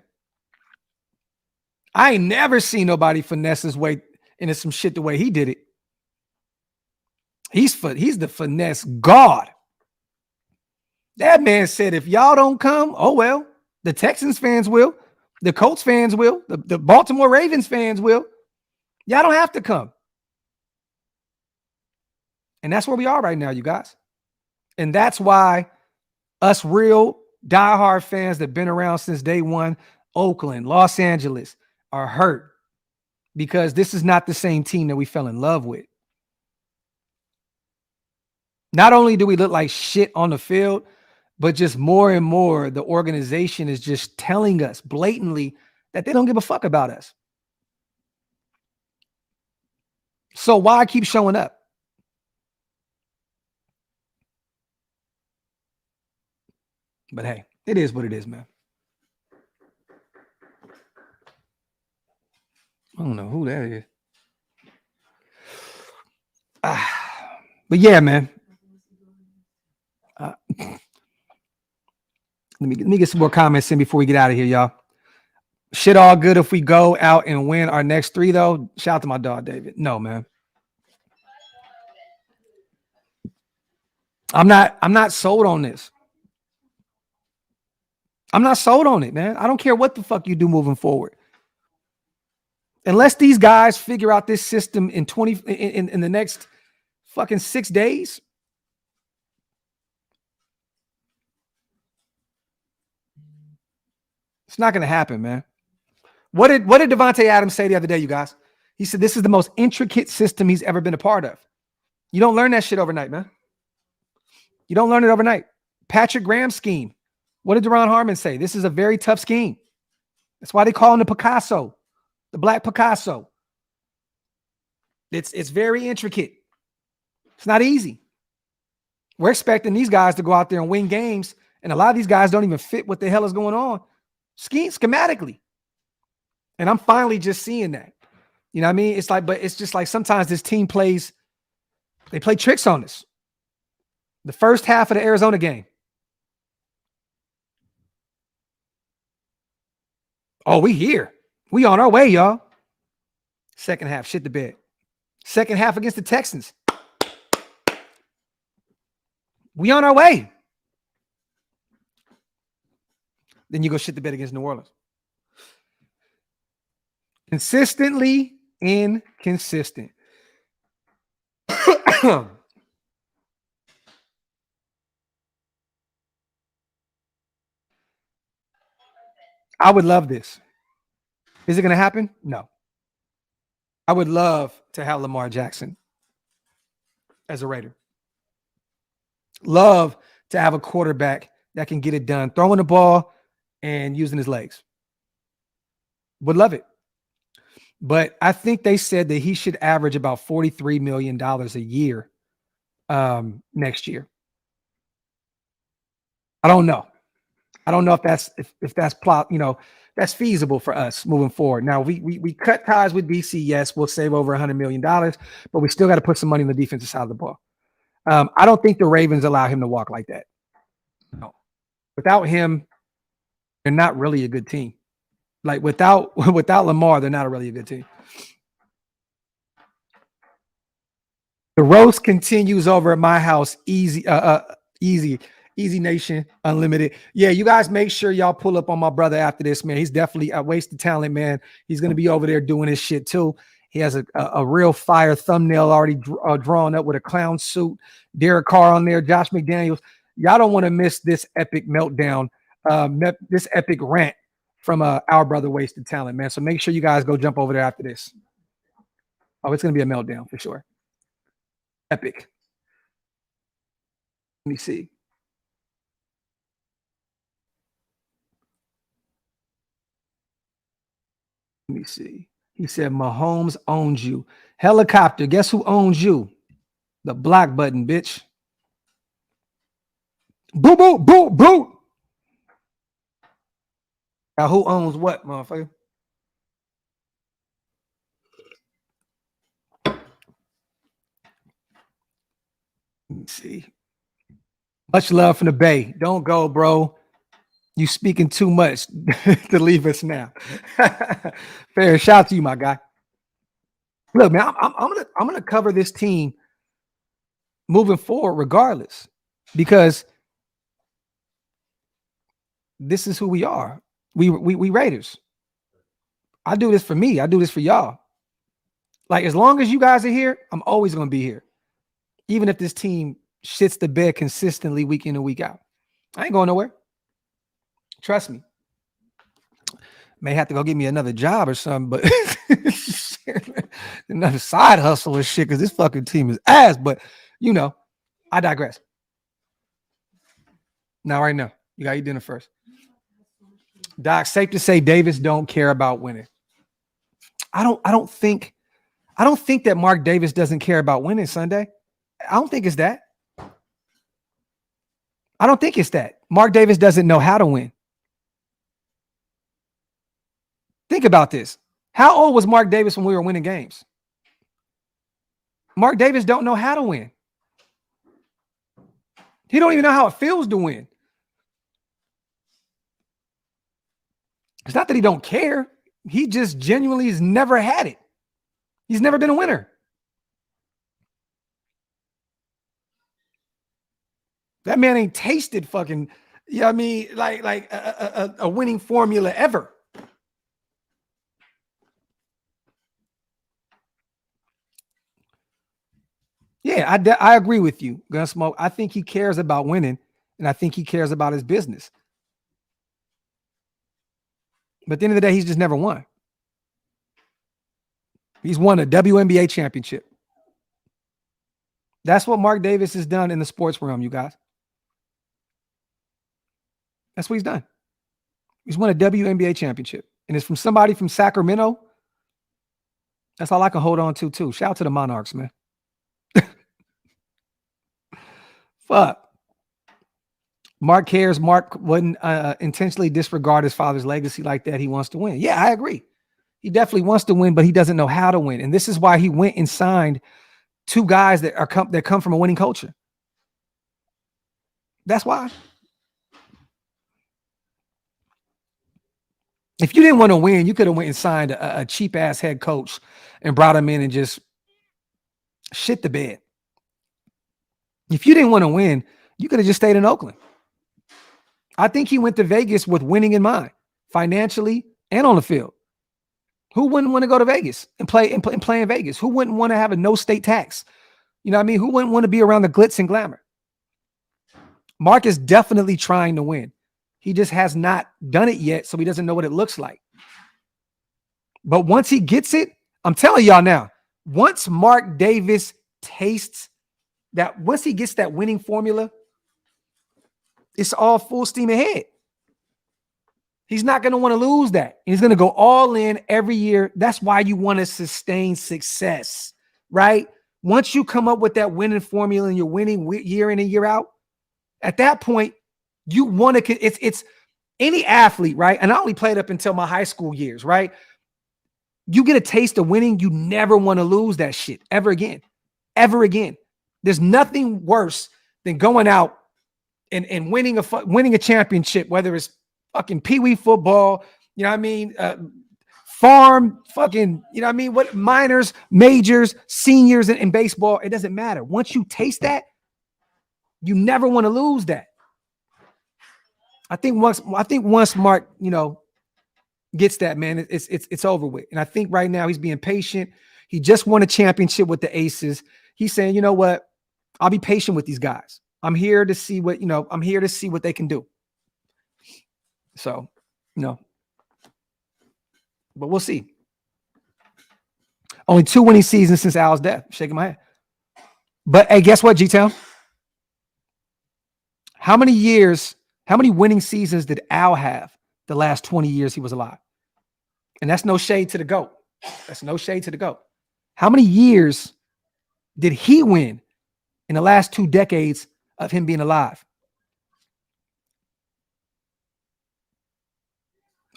I ain't never seen nobody finesse his way into some shit the way he did it. He's the finesse god. That man said, if y'all don't come, oh well. The Texans fans will. The Colts fans will. The Baltimore Ravens fans will. Y'all don't have to come. And that's where we are right now, you guys. And that's why us real diehard fans that have been around since day one, Oakland, Los Angeles, are hurt because this is not the same team that we fell in love with. Not only do we look like shit on the field, but just more and more, the organization is just telling us blatantly that they don't give a fuck about us. So why keep showing up? But hey, it is what it is, man. I don't know who that is. But yeah, man. Let me get some more comments in before we get out of here, y'all. Shit all good if we go out and win our next 3, though. Shout out to my dog, David. No, man. I'm not sold on this. I'm not sold on it, man. I don't care what the fuck you do moving forward. Unless these guys figure out this system in the next fucking 6 days. It's not going to happen, man. What did Devontae Adams say the other day, you guys? He said this is the most intricate system he's ever been a part of. You don't learn that shit overnight, man. You don't learn it overnight. Patrick Graham's scheme. What did Deron Harmon say? This is a very tough scheme. That's why they call him the Picasso, the Black Picasso. It's very intricate. It's not easy. We're expecting these guys to go out there and win games, and a lot of these guys don't even fit what the hell is going on schematically. And I'm finally just seeing that. You know what I mean? It's like, but it's just like sometimes this team play tricks on us. The first half of the Arizona game. Oh, we here. We on our way, y'all. Second half, shit the bed. Second half against the Texans. We on our way. Then you go shit the bed against New Orleans. Consistently inconsistent. I would love this. Is it going to happen? No. I would love to have Lamar Jackson as a Raider. Love to have a quarterback that can get it done, throwing the ball and using his legs. Would love it. But I think they said that he should average about $43 million a year next year. I don't know. I don't know if that's plot, that's feasible for us moving forward. Now we cut ties with DC. Yes, we'll save over $100 million, but we still got to put some money on the defensive side of the ball. I don't think the Ravens allow him to walk like that. No, without him, they're not really a good team. Like without Lamar, they're not really a good team. The roast continues over at my house. Easy Nation Unlimited. Yeah, you guys make sure y'all pull up on my brother after this, man. He's definitely a waste of talent, man. He's gonna be over there doing his shit too. He has a real fire thumbnail already drawn up with a clown suit. Derek Carr on there, Josh McDaniels. Y'all don't want to miss this epic meltdown, this epic rant from our brother Wasted Talent, man. So make sure you guys go jump over there after this. Oh, it's gonna be a meltdown for sure. Epic. Let me see. Let me see. He said Mahomes owns you. Helicopter, guess who owns you? The block button, bitch. Boo, boo, boo, boo. Now, who owns what, motherfucker? Let me see. Much love from the Bay. Don't go, bro. You speaking too much to leave us now. Fair. Shout out to you, my guy. Look, man, I'm gonna cover this team moving forward, regardless, because this is who we are. We Raiders. I do this for me. I do this for y'all. Like, as long as you guys are here, I'm always gonna be here, even if this team shits the bed consistently week in and week out. I ain't going nowhere. Trust me. May have to go get me another job or something, but another side hustle or shit, because this fucking team is ass. But you know, I digress. Now, right now, you got your dinner first. Doc, safe to say Davis don't care about winning. I don't think that Mark Davis doesn't care about winning Sunday. I don't think it's that. I don't think it's that. Mark Davis doesn't know how to win. Think about this. How old was Mark Davis when we were winning games? Mark Davis don't know how to win. He don't even know how it feels to win. It's not that he don't care. He just genuinely has never had it. He's never been a winner. That man ain't tasted fucking, you know what I mean, like a winning formula ever. Yeah, I agree with you, Gunsmoke. I think he cares about winning, and I think he cares about his business. But at the end of the day, he's just never won. He's won a WNBA championship. That's what Mark Davis has done in the sports realm, you guys. That's what he's done. He's won a WNBA championship. And it's from somebody from Sacramento. That's all I can hold on to, too. Shout out to the Monarchs, man. Fuck. Mark cares. Mark wouldn't intentionally disregard his father's legacy like that. He wants to win. Yeah, I agree. He definitely wants to win, but he doesn't know how to win. And this is why he went and signed two guys that come from a winning culture. That's why. If you didn't want to win, you could have went and signed a cheap ass head coach and brought him in and just shit the bed. If you didn't want to win, you could have just stayed in Oakland. I think he went to Vegas with winning in mind, financially and on the field. Who wouldn't want to go to Vegas and play in Vegas? Who wouldn't want to have a no state tax? You know what I mean? Who wouldn't want to be around the glitz and glamour? Mark is definitely trying to win. He just has not done it yet, so he doesn't know what it looks like. But once he gets it, I'm telling y'all now, once Mark Davis tastes that, once he gets that winning formula, it's all full steam ahead. He's not going to want to lose that. He's going to go all in every year. That's why you want to sustain success, right? Once you come up with that winning formula and you're winning year in and year out, at that point, you want to, it's any athlete, right? And I only played up until my high school years, right? You get a taste of winning, you never want to lose that shit ever again. Ever again. There's nothing worse than going out and winning a championship, whether it's fucking peewee football, you know what I mean? Farm, fucking, you know what I mean? What minors, majors, seniors in baseball, it doesn't matter. Once you taste that, you never want to lose that. I think once Mark, you know, gets that, man, it's over with. And I think right now he's being patient. He just won a championship with the Aces. He's saying, you know what? I'll be patient with these guys. I'm here to see what, I'm here to see what they can do. So, but we'll see. Only 2 winning seasons since Al's death. Shaking my head. But hey, guess what, G-Town? How many winning seasons did Al have the last 20 years he was alive? And that's no shade to the GOAT. That's no shade to the GOAT. How many years did he win in the last 2 decades of him being alive?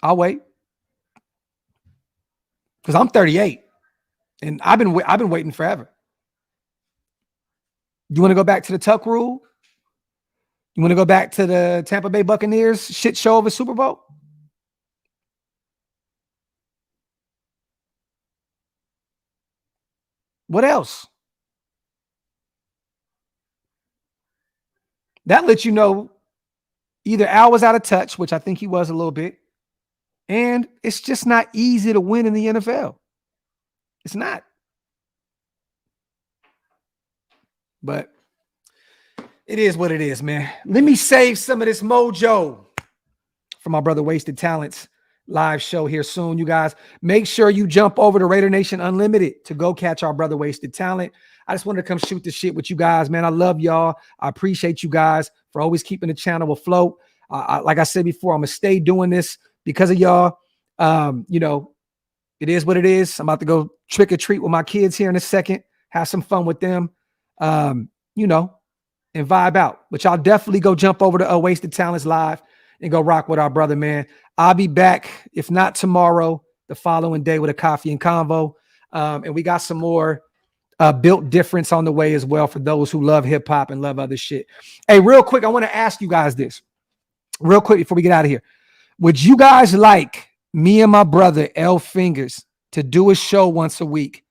I'll wait. Because I'm 38 and I've been waiting forever. You want to go back to the Tuck rule? You want to go back to the Tampa Bay Buccaneers shit show of a Super Bowl? What else? That lets you know either Al was out of touch, which I think he was a little bit, and it's just not easy to win in the NFL. It's not. But it is what it is, man. Let me save some of this mojo for my brother Wasted Talents live show here soon, you guys. Make sure you jump over to Raider Nation Unlimited to go catch our brother Wasted Talent. I just wanted to come shoot the shit with you guys, man. I love y'all. I appreciate you guys for always keeping the channel afloat. Like I said before, I'm going to stay doing this because of y'all. You know, it is what it is. I'm about to go trick or treat with my kids here in a second, have some fun with them, you know, and vibe out. But y'all definitely go jump over to Wasted Talents Live and go rock with our brother, man. I'll be back, if not tomorrow, the following day with a coffee and convo. And we got some more built difference on the way as well for those who love hip hop and love other shit. Hey, real quick, I want to ask you guys this real quick before we get out of here. Would you guys like me and my brother L Fingers to do a show once a week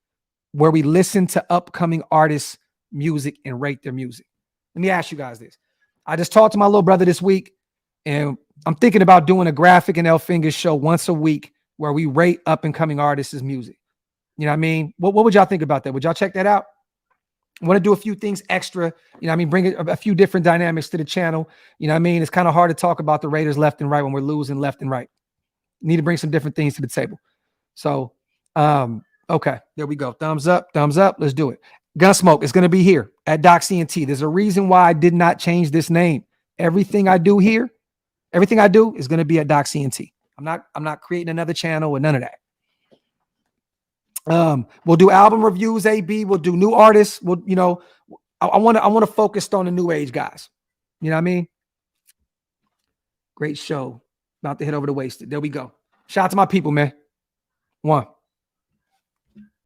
where we listen to upcoming artists' music and rate their music? Let me ask you guys this. I just talked to my little brother this week, and I'm thinking about doing a Graphk and L Fingers show once a week where we rate up and coming artists' music. You know what I mean? What would y'all think about that? Would y'all check that out? I want to do a few things extra. You know what I mean? Bring a few different dynamics to the channel. You know what I mean? It's kind of hard to talk about the Raiders left and right when we're losing left and right. Need to bring some different things to the table. So, okay, there we go. Thumbs up, thumbs up. Let's do it. Gunsmoke is going to be here at DOX ENT. There's a reason why I did not change this name. Everything I do here, everything I do is going to be at DOX ENT. I'm not creating another channel with none of that. We'll do album reviews, AB. We'll do new artists. We'll, you know, I want to focus on the new age guys. You know what I mean? Great show. About to head over to Wasted. There we go. Shout out to my people, man. One.